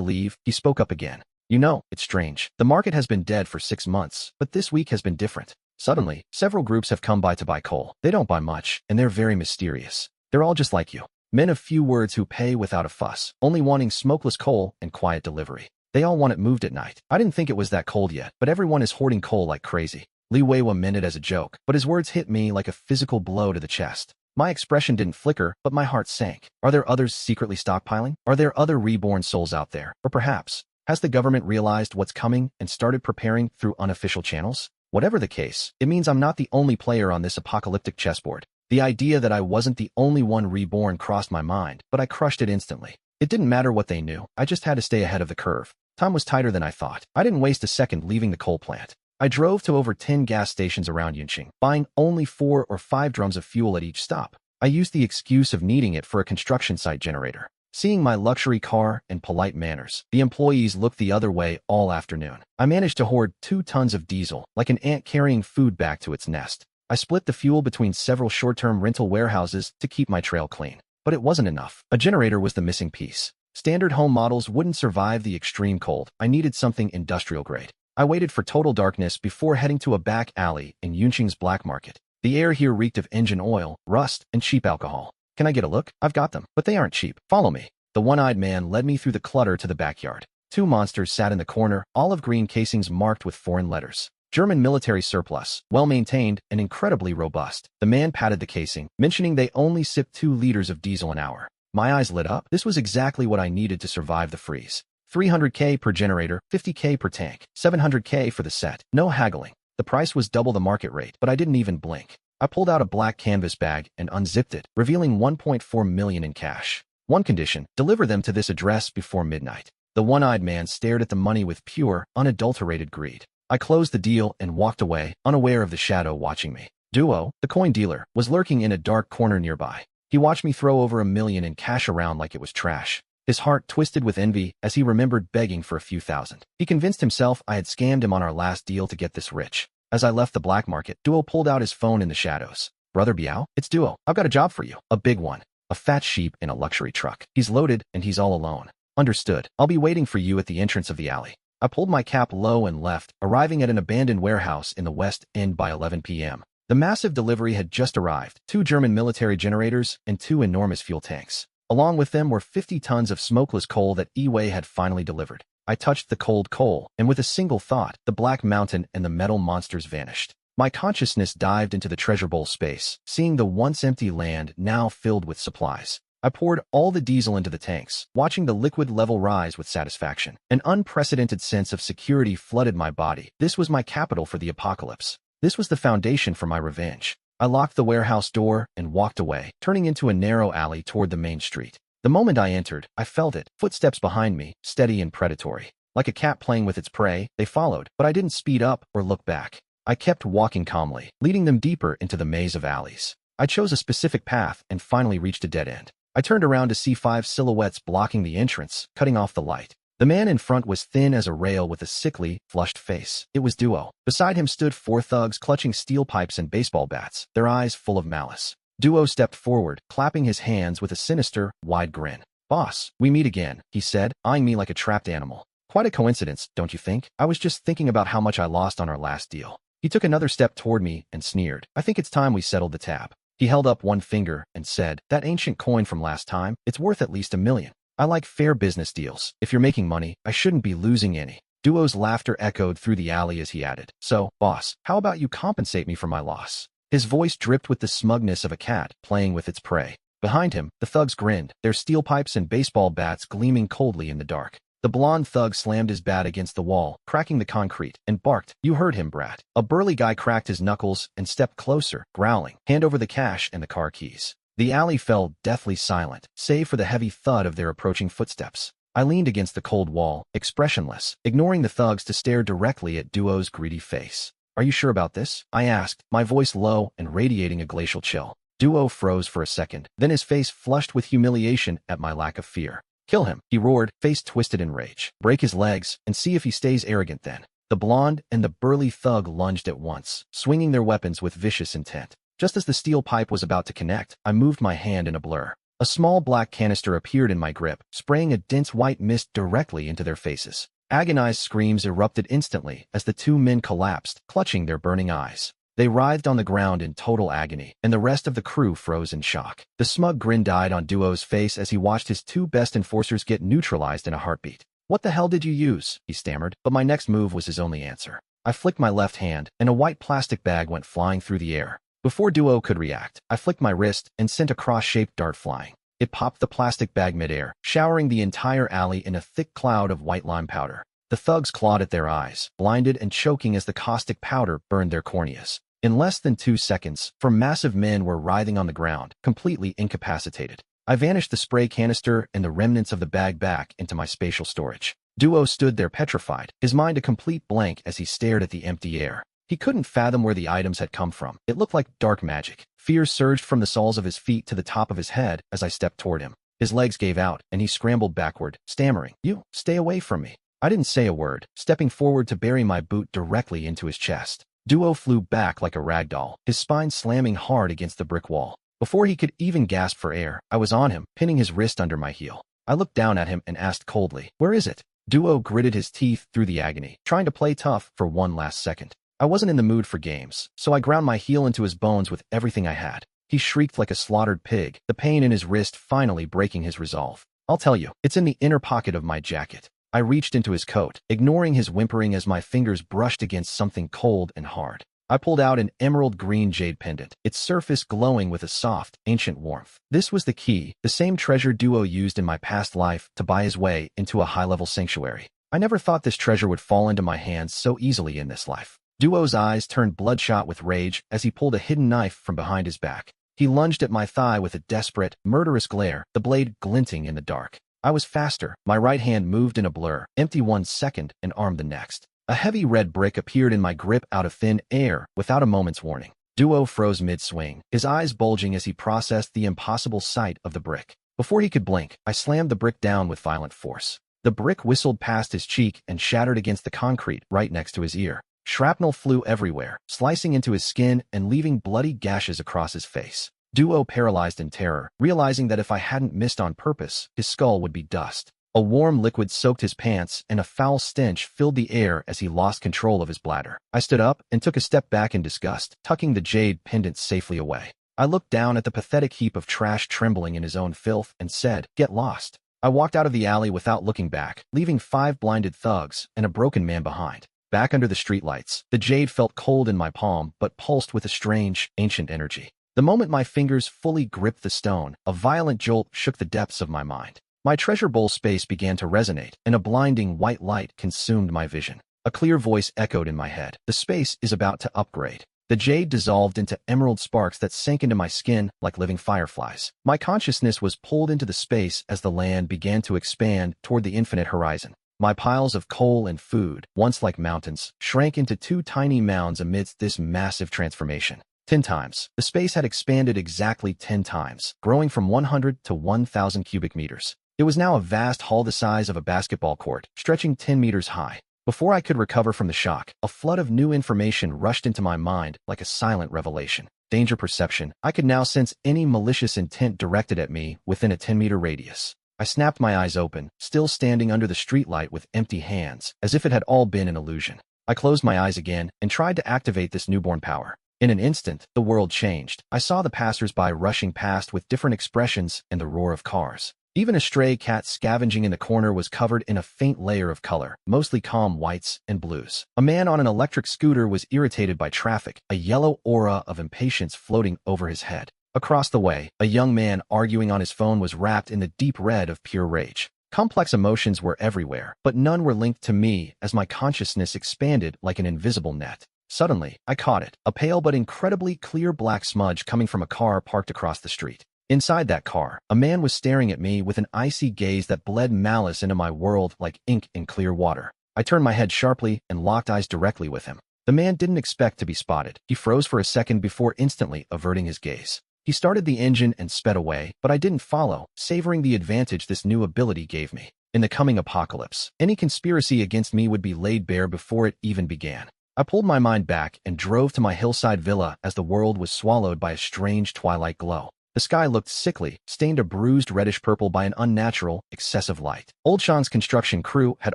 leave, he spoke up again. You know, it's strange. The market has been dead for 6 months, but this week has been different. Suddenly, several groups have come by to buy coal. They don't buy much, and they're very mysterious. They're all just like you. Men of few words who pay without a fuss, only wanting smokeless coal and quiet delivery. They all want it moved at night. I didn't think it was that cold yet, but everyone is hoarding coal like crazy. Li Wei meant it as a joke, but his words hit me like a physical blow to the chest. My expression didn't flicker, but my heart sank. Are there others secretly stockpiling? Are there other reborn souls out there? Or perhaps, has the government realized what's coming and started preparing through unofficial channels? Whatever the case, it means I'm not the only player on this apocalyptic chessboard. The idea that I wasn't the only one reborn crossed my mind, but I crushed it instantly. It didn't matter what they knew, I just had to stay ahead of the curve. Time was tighter than I thought. I didn't waste a second leaving the coal plant. I drove to over 10 gas stations around Yunqing, buying only 4 or 5 drums of fuel at each stop. I used the excuse of needing it for a construction site generator. Seeing my luxury car and polite manners, the employees looked the other way all afternoon. I managed to hoard 2 tons of diesel, like an ant carrying food back to its nest. I split the fuel between several short-term rental warehouses to keep my trail clean. But it wasn't enough. A generator was the missing piece. Standard home models wouldn't survive the extreme cold. I needed something industrial grade. I waited for total darkness before heading to a back alley in Yunqing's black market. The air here reeked of engine oil, rust, and cheap alcohol. Can I get a look? I've got them, but they aren't cheap. Follow me. The one-eyed man led me through the clutter to the backyard. 2 monsters sat in the corner, olive green casings marked with foreign letters. German military surplus, well-maintained and incredibly robust. The man patted the casing, mentioning they only sip 2 liters of diesel an hour. My eyes lit up. This was exactly what I needed to survive the freeze. 300K per generator, 50K per tank, 700K for the set. No haggling. The price was double the market rate, but I didn't even blink. I pulled out a black canvas bag and unzipped it, revealing 1.4 million in cash. One condition, deliver them to this address before midnight. The one-eyed man stared at the money with pure, unadulterated greed. I closed the deal and walked away, unaware of the shadow watching me. Duo, the coin dealer, was lurking in a dark corner nearby. He watched me throw over 1 million in cash around like it was trash. His heart twisted with envy as he remembered begging for a few thousand. He convinced himself I had scammed him on our last deal to get this rich. As I left the black market, Duo pulled out his phone in the shadows. Brother Biao, it's Duo. I've got a job for you. A big one. A fat sheep in a luxury truck. He's loaded and he's all alone. Understood. I'll be waiting for you at the entrance of the alley. I pulled my cap low and left, arriving at an abandoned warehouse in the West End by 11 p.m. The massive delivery had just arrived, 2 German military generators and 2 enormous fuel tanks. Along with them were 50 tons of smokeless coal that Li Wei had finally delivered. I touched the cold coal, and with a single thought, the black mountain and the metal monsters vanished. My consciousness dived into the treasure bowl space, seeing the once empty land now filled with supplies. I poured all the diesel into the tanks, watching the liquid level rise with satisfaction. An unprecedented sense of security flooded my body. This was my capital for the apocalypse. This was the foundation for my revenge. I locked the warehouse door and walked away, turning into a narrow alley toward the main street. The moment I entered, I felt it, footsteps behind me, steady and predatory. Like a cat playing with its prey, they followed, but I didn't speed up or look back. I kept walking calmly, leading them deeper into the maze of alleys. I chose a specific path and finally reached a dead end. I turned around to see 5 silhouettes blocking the entrance, cutting off the light. The man in front was thin as a rail with a sickly, flushed face. It was Duo. Beside him stood 4 thugs clutching steel pipes and baseball bats, their eyes full of malice. Duo stepped forward, clapping his hands with a sinister, wide grin. "Boss, we meet again," he said, eyeing me like a trapped animal. "Quite a coincidence, don't you think? I was just thinking about how much I lost on our last deal." He took another step toward me and sneered. "I think it's time we settled the tab." He held up one finger and said, "That ancient coin from last time, it's worth at least $1 million. I like fair business deals. If you're making money, I shouldn't be losing any." Duo's laughter echoed through the alley as he added, "So, boss, how about you compensate me for my loss?" His voice dripped with the smugness of a cat playing with its prey. Behind him, the thugs grinned, their steel pipes and baseball bats gleaming coldly in the dark. The blonde thug slammed his bat against the wall, cracking the concrete, and barked, "You heard him, brat." A burly guy cracked his knuckles and stepped closer, growling, "Hand over the cash and the car keys." The alley fell deathly silent, save for the heavy thud of their approaching footsteps. I leaned against the cold wall, expressionless, ignoring the thugs to stare directly at Duo's greedy face. "Are you sure about this?" I asked, my voice low and radiating a glacial chill. Duo froze for a second, then his face flushed with humiliation at my lack of fear. "Kill him," he roared, face twisted in rage. "Break his legs, and see if he stays arrogant then." The blonde and the burly thug lunged at once, swinging their weapons with vicious intent. Just as the steel pipe was about to connect, I moved my hand in a blur. A small black canister appeared in my grip, spraying a dense white mist directly into their faces. Agonized screams erupted instantly as the 2 men collapsed, clutching their burning eyes. They writhed on the ground in total agony, and the rest of the crew froze in shock. The smug grin died on Duo's face as he watched his 2 best enforcers get neutralized in a heartbeat. "What the hell did you use?" he stammered, but my next move was his only answer. I flicked my left hand, and a white plastic bag went flying through the air. Before Duo could react, I flicked my wrist and sent a cross-shaped dart flying. It popped the plastic bag midair, showering the entire alley in a thick cloud of white lime powder. The thugs clawed at their eyes, blinded and choking as the caustic powder burned their corneas. In less than 2 seconds, 4 massive men were writhing on the ground, completely incapacitated. I vanished the spray canister and the remnants of the bag back into my spatial storage. Duo stood there petrified, his mind a complete blank as he stared at the empty air. He couldn't fathom where the items had come from. It looked like dark magic. Fear surged from the soles of his feet to the top of his head as I stepped toward him. His legs gave out, and he scrambled backward, stammering, "You, stay away from me." I didn't say a word, stepping forward to bury my boot directly into his chest. Duo flew back like a rag doll, his spine slamming hard against the brick wall. Before he could even gasp for air, I was on him, pinning his wrist under my heel. I looked down at him and asked coldly, "Where is it?" Duo gritted his teeth through the agony, trying to play tough for one last second. I wasn't in the mood for games, so I ground my heel into his bones with everything I had. He shrieked like a slaughtered pig, the pain in his wrist finally breaking his resolve. "I'll tell you, it's in the inner pocket of my jacket." I reached into his coat, ignoring his whimpering as my fingers brushed against something cold and hard. I pulled out an emerald green jade pendant, its surface glowing with a soft, ancient warmth. This was the key, the same treasure Duo used in my past life to buy his way into a high-level sanctuary. I never thought this treasure would fall into my hands so easily in this life. Duo's eyes turned bloodshot with rage as he pulled a hidden knife from behind his back. He lunged at my thigh with a desperate, murderous glare, the blade glinting in the dark. I was faster. My right hand moved in a blur, empty 1 second and armed the next. A heavy red brick appeared in my grip out of thin air without a moment's warning. Duo froze mid-swing, his eyes bulging as he processed the impossible sight of the brick. Before he could blink, I slammed the brick down with violent force. The brick whistled past his cheek and shattered against the concrete right next to his ear. Shrapnel flew everywhere, slicing into his skin and leaving bloody gashes across his face. Duo paralyzed in terror, realizing that if I hadn't missed on purpose, his skull would be dust. A warm liquid soaked his pants, and a foul stench filled the air as he lost control of his bladder. I stood up and took a step back in disgust, tucking the jade pendant safely away. I looked down at the pathetic heap of trash trembling in his own filth and said, "Get lost." I walked out of the alley without looking back, leaving 5 blinded thugs and a broken man behind. Back under the streetlights, the jade felt cold in my palm but pulsed with a strange, ancient energy. The moment my fingers fully gripped the stone, a violent jolt shook the depths of my mind. My treasure bowl space began to resonate, and a blinding white light consumed my vision. A clear voice echoed in my head. "The space is about to upgrade." The jade dissolved into emerald sparks that sank into my skin like living fireflies. My consciousness was pulled into the space as the land began to expand toward the infinite horizon. My piles of coal and food, once like mountains, shrank into 2 tiny mounds amidst this massive transformation. 10 times. The space had expanded exactly 10 times, growing from 100 to 1,000 cubic meters. It was now a vast hall the size of a basketball court, stretching 10 meters high. Before I could recover from the shock, a flood of new information rushed into my mind like a silent revelation. Danger perception. I could now sense any malicious intent directed at me within a 10-meter radius. I snapped my eyes open, still standing under the streetlight with empty hands, as if it had all been an illusion. I closed my eyes again and tried to activate this newborn power. In an instant, the world changed. I saw the passers-by rushing past with different expressions and the roar of cars. Even a stray cat scavenging in the corner was covered in a faint layer of color, mostly calm whites and blues. A man on an electric scooter was irritated by traffic, a yellow aura of impatience floating over his head. Across the way, a young man arguing on his phone was wrapped in the deep red of pure rage. Complex emotions were everywhere, but none were linked to me as my consciousness expanded like an invisible net. Suddenly, I caught it, a pale but incredibly clear black smudge coming from a car parked across the street. Inside that car, a man was staring at me with an icy gaze that bled malice into my world like ink in clear water. I turned my head sharply and locked eyes directly with him. The man didn't expect to be spotted. He froze for a second before instantly averting his gaze. He started the engine and sped away, but I didn't follow, savoring the advantage this new ability gave me. In the coming apocalypse, any conspiracy against me would be laid bare before it even began. I pulled my mind back and drove to my hillside villa as the world was swallowed by a strange twilight glow. The sky looked sickly, stained a bruised reddish-purple by an unnatural, excessive light. Old Shang's construction crew had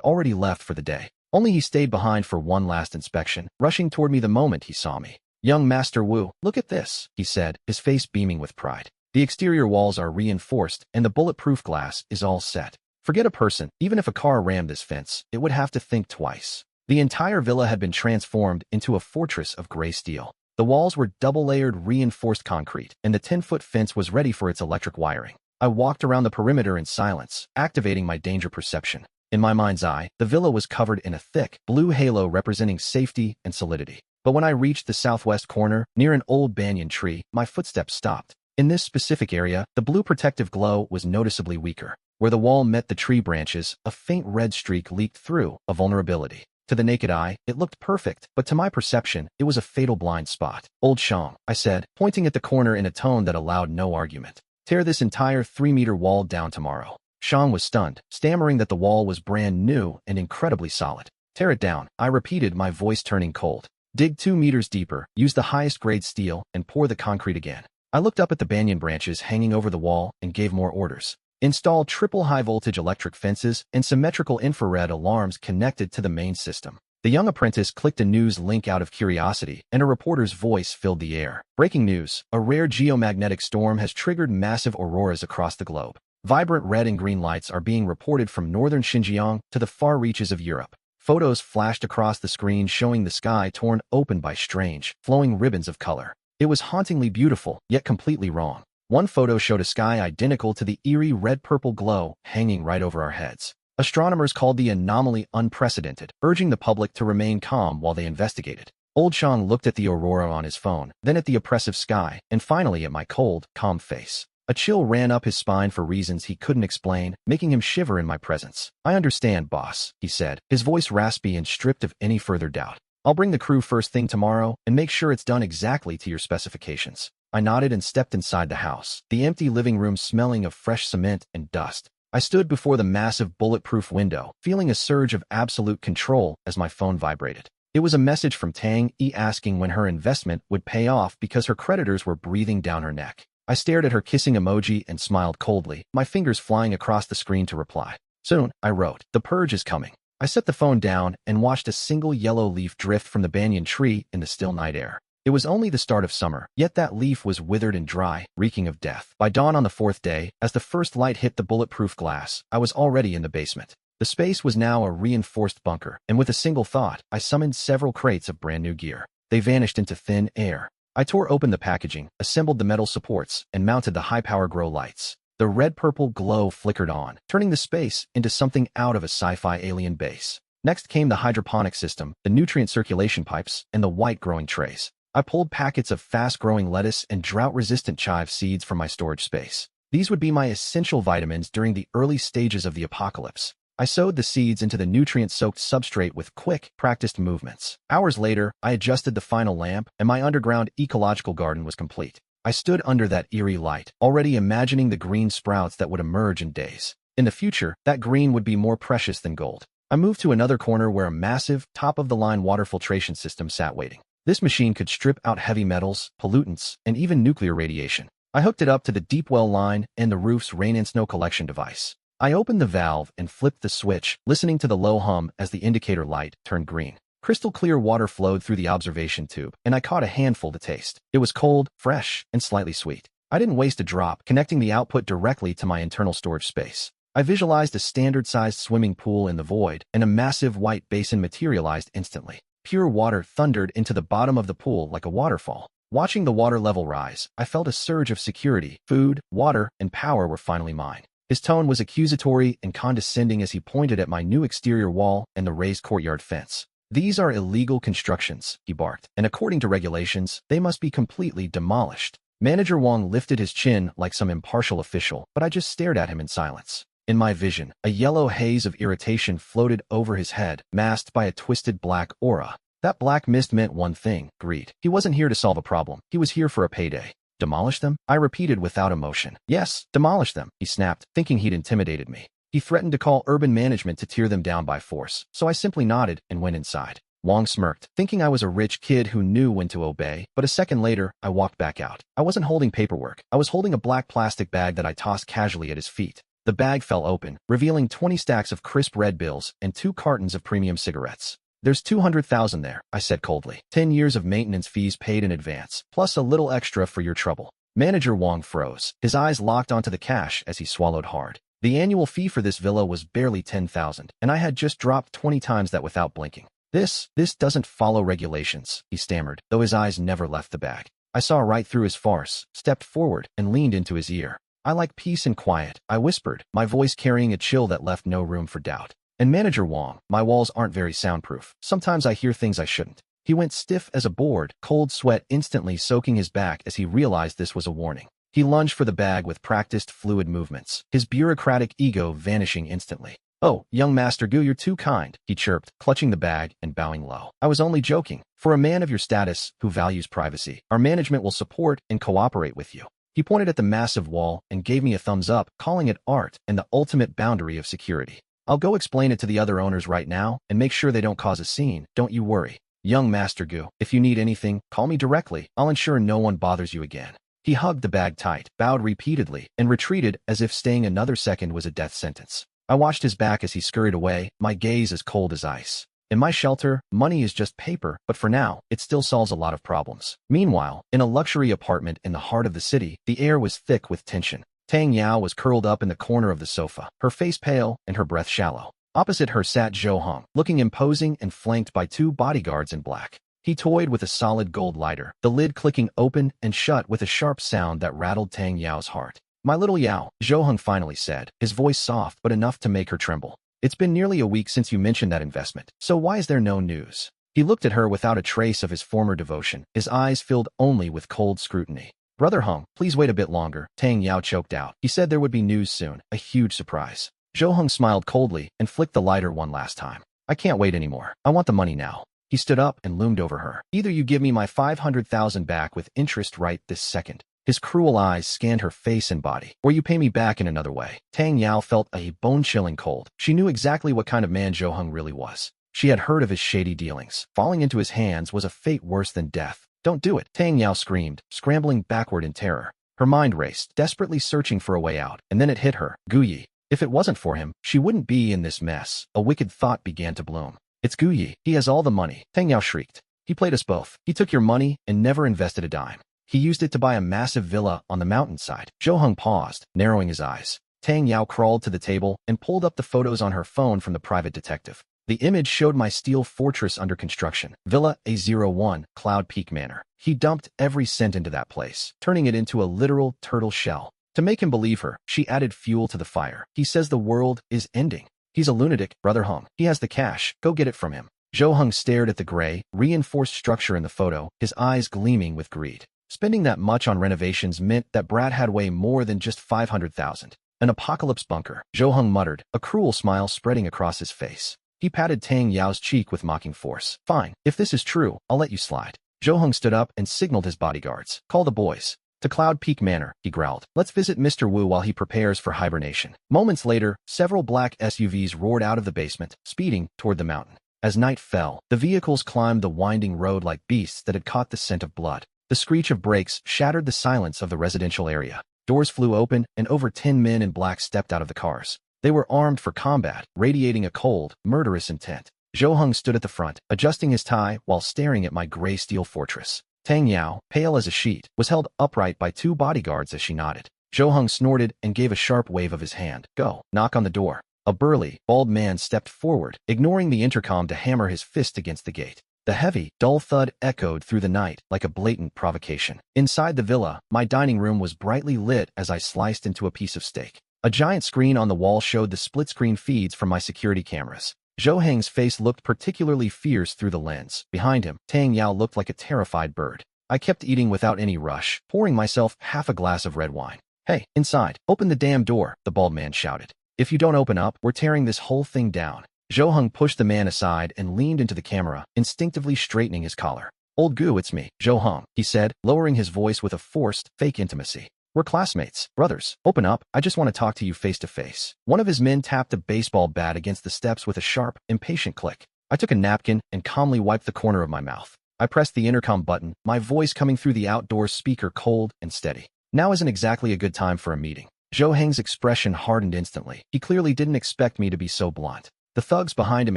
already left for the day. Only he stayed behind for one last inspection, rushing toward me the moment he saw me. "Young Master Wu, look at this," he said, his face beaming with pride. "The exterior walls are reinforced, and the bulletproof glass is all set. Forget a person, even if a car rammed this fence, it would have to think twice." The entire villa had been transformed into a fortress of gray steel. The walls were double-layered reinforced concrete, and the 10-foot fence was ready for its electric wiring. I walked around the perimeter in silence, activating my danger perception. In my mind's eye, the villa was covered in a thick, blue halo representing safety and solidity. But when I reached the southwest corner, near an old banyan tree, my footsteps stopped. In this specific area, the blue protective glow was noticeably weaker. Where the wall met the tree branches, a faint red streak leaked through, a vulnerability. To the naked eye, it looked perfect, but to my perception, it was a fatal blind spot. "Old Shang," I said, pointing at the corner in a tone that allowed no argument. "Tear this entire 3-meter wall down tomorrow." Shang was stunned, stammering that the wall was brand new and incredibly solid. "Tear it down," I repeated, my voice turning cold. "Dig 2 meters deeper, use the highest grade steel, and pour the concrete again." I looked up at the banyan branches hanging over the wall and gave more orders. "Install triple high-voltage electric fences and symmetrical infrared alarms connected to the main system." The young apprentice clicked a news link out of curiosity, and a reporter's voice filled the air. "Breaking news. A rare geomagnetic storm has triggered massive auroras across the globe. Vibrant red and green lights are being reported from northern Xinjiang to the far reaches of Europe." Photos flashed across the screen showing the sky torn open by strange, flowing ribbons of color. It was hauntingly beautiful, yet completely wrong. One photo showed a sky identical to the eerie red-purple glow hanging right over our heads. Astronomers called the anomaly unprecedented, urging the public to remain calm while they investigated. Old Shang looked at the aurora on his phone, then at the oppressive sky, and finally at my cold, calm face. A chill ran up his spine for reasons he couldn't explain, making him shiver in my presence. "I understand, boss," he said, his voice raspy and stripped of any further doubt. "I'll bring the crew first thing tomorrow and make sure it's done exactly to your specifications." I nodded and stepped inside the house, the empty living room smelling of fresh cement and dust. I stood before the massive bulletproof window, feeling a surge of absolute control as my phone vibrated. It was a message from Tang Yi asking when her investment would pay off because her creditors were breathing down her neck. I stared at her kissing emoji and smiled coldly, my fingers flying across the screen to reply. "Soon," I wrote, "the purge is coming." I set the phone down and watched a single yellow leaf drift from the banyan tree in the still night air. It was only the start of summer, yet that leaf was withered and dry, reeking of death. By dawn on the 4th day, as the first light hit the bulletproof glass, I was already in the basement. The space was now a reinforced bunker, and with a single thought, I summoned several crates of brand new gear. They vanished into thin air. I tore open the packaging, assembled the metal supports, and mounted the high-power grow lights. The red-purple glow flickered on, turning the space into something out of a sci-fi alien base. Next came the hydroponic system, the nutrient circulation pipes, and the white growing trays. I pulled packets of fast-growing lettuce and drought-resistant chive seeds from my storage space. These would be my essential vitamins during the early stages of the apocalypse. I sowed the seeds into the nutrient-soaked substrate with quick, practiced movements. Hours later, I adjusted the final lamp, and my underground ecological garden was complete. I stood under that eerie light, already imagining the green sprouts that would emerge in days. In the future, that green would be more precious than gold. I moved to another corner where a massive, top-of-the-line water filtration system sat waiting. This machine could strip out heavy metals, pollutants, and even nuclear radiation. I hooked it up to the deep well line and the roof's rain and snow collection device. I opened the valve and flipped the switch, listening to the low hum as the indicator light turned green. Crystal clear water flowed through the observation tube, and I caught a handful to taste. It was cold, fresh, and slightly sweet. I didn't waste a drop, connecting the output directly to my internal storage space. I visualized a standard-sized swimming pool in the void, and a massive white basin materialized instantly. Pure water thundered into the bottom of the pool like a waterfall. Watching the water level rise, I felt a surge of security. Food, water, and power were finally mine. His tone was accusatory and condescending as he pointed at my new exterior wall and the raised courtyard fence. "These are illegal constructions," he barked, "and according to regulations, they must be completely demolished." Manager Wong lifted his chin like some impartial official, but I just stared at him in silence. In my vision, a yellow haze of irritation floated over his head, masked by a twisted black aura. That black mist meant one thing: greed. He wasn't here to solve a problem. He was here for a payday. "Demolish them?" I repeated without emotion. "Yes, demolish them," he snapped, thinking he'd intimidated me. He threatened to call urban management to tear them down by force, so I simply nodded and went inside. Wong smirked, thinking I was a rich kid who knew when to obey, but a second later, I walked back out. I wasn't holding paperwork. I was holding a black plastic bag that I tossed casually at his feet. The bag fell open, revealing 20 stacks of crisp red bills and 2 cartons of premium cigarettes. "There's 200,000 there," I said coldly. 10 years of maintenance fees paid in advance, plus a little extra for your trouble." Manager Wong froze. His eyes locked onto the cash as he swallowed hard. The annual fee for this villa was barely 10,000, and I had just dropped 20 times that without blinking. This doesn't follow regulations," he stammered, though his eyes never left the bag. I saw right through his farce, stepped forward, and leaned into his ear. "I like peace and quiet," I whispered, my voice carrying a chill that left no room for doubt. "And Manager Wong, my walls aren't very soundproof. Sometimes I hear things I shouldn't." He went stiff as a board, cold sweat instantly soaking his back as he realized this was a warning. He lunged for the bag with practiced fluid movements, his bureaucratic ego vanishing instantly. "Oh, young Master Gu, you're too kind," he chirped, clutching the bag and bowing low. "I was only joking. For a man of your status who values privacy, our management will support and cooperate with you." He pointed at the massive wall and gave me a thumbs up, calling it art and the ultimate boundary of security. "I'll go explain it to the other owners right now and make sure they don't cause a scene, don't you worry. Young Master Gu, if you need anything, call me directly. I'll ensure no one bothers you again." He hugged the bag tight, bowed repeatedly, and retreated as if staying another second was a death sentence. I watched his back as he scurried away, my gaze as cold as ice. In my shelter, money is just paper, but for now, it still solves a lot of problems. Meanwhile, in a luxury apartment in the heart of the city, the air was thick with tension. Tang Yao was curled up in the corner of the sofa, her face pale and her breath shallow. Opposite her sat Zhou Hong, looking imposing and flanked by 2 bodyguards in black. He toyed with a solid gold lighter, the lid clicking open and shut with a sharp sound that rattled Tang Yao's heart. "My little Yao," Zhou Hong finally said, his voice soft but enough to make her tremble. "It's been nearly a week since you mentioned that investment, so why is there no news?" He looked at her without a trace of his former devotion, his eyes filled only with cold scrutiny. "Brother Hong, please wait a bit longer," Tang Yao choked out. "He said there would be news soon, a huge surprise." Zhou Hong smiled coldly and flicked the lighter one last time. "I can't wait anymore. I want the money now." He stood up and loomed over her. "Either you give me my 500,000 back with interest right this second." His cruel eyes scanned her face and body. "Or you pay me back in another way." Tang Yao felt a bone-chilling cold. She knew exactly what kind of man Zhou Hong really was. She had heard of his shady dealings. Falling into his hands was a fate worse than death. "Don't do it," Tang Yao screamed, scrambling backward in terror. Her mind raced, desperately searching for a way out, and then it hit her. Gu Yi. If it wasn't for him, she wouldn't be in this mess. A wicked thought began to bloom. "It's Gu Yi. He has all the money," Tang Yao shrieked. "He played us both. He took your money and never invested a dime. He used it to buy a massive villa on the mountainside." Zhou Hong paused, narrowing his eyes. Tang Yao crawled to the table and pulled up the photos on her phone from the private detective. The image showed my steel fortress under construction, Villa A01, Cloud Peak Manor. He dumped every cent into that place, turning it into a literal turtle shell. To make him believe her, she added fuel to the fire. "He says the world is ending. He's a lunatic, Brother Hong. He has the cash. Go get it from him." Zhou Heng stared at the gray, reinforced structure in the photo, his eyes gleaming with greed. Spending that much on renovations meant that Brad had way more than just 500,000. An apocalypse bunker, Zhou Heng muttered, a cruel smile spreading across his face. He patted Tang Yao's cheek with mocking force. Fine, if this is true, I'll let you slide. Zhou Heng stood up and signaled his bodyguards. Call the boys. To Cloud Peak Manor, he growled. Let's visit Mr. Wu while he prepares for hibernation. Moments later, several black SUVs roared out of the basement, speeding toward the mountain. As night fell, the vehicles climbed the winding road like beasts that had caught the scent of blood. The screech of brakes shattered the silence of the residential area. Doors flew open, and over 10 men in black stepped out of the cars. They were armed for combat, radiating a cold, murderous intent. Zhou Heng stood at the front, adjusting his tie while staring at my gray steel fortress. Tang Yao, pale as a sheet, was held upright by 2 bodyguards as she nodded. Zhou Heng snorted and gave a sharp wave of his hand. Go, knock on the door. A burly, bald man stepped forward, ignoring the intercom to hammer his fist against the gate. The heavy, dull thud echoed through the night like a blatant provocation. Inside the villa, my dining room was brightly lit as I sliced into a piece of steak. A giant screen on the wall showed the split-screen feeds from my security cameras. Zhou Heng's face looked particularly fierce through the lens. Behind him, Tang Yao looked like a terrified bird. I kept eating without any rush, pouring myself half a glass of red wine. Hey, inside, open the damn door, the bald man shouted. If you don't open up, we're tearing this whole thing down. Zhou Heng pushed the man aside and leaned into the camera, instinctively straightening his collar. Old Gu, it's me, Zhou Heng, he said, lowering his voice with a forced, fake intimacy. We're classmates, brothers. Open up, I just want to talk to you face to face. One of his men tapped a baseball bat against the steps with a sharp, impatient click. I took a napkin and calmly wiped the corner of my mouth. I pressed the intercom button, my voice coming through the outdoor speaker cold and steady. Now isn't exactly a good time for a meeting. Zhou Heng's expression hardened instantly. He clearly didn't expect me to be so blunt. The thugs behind him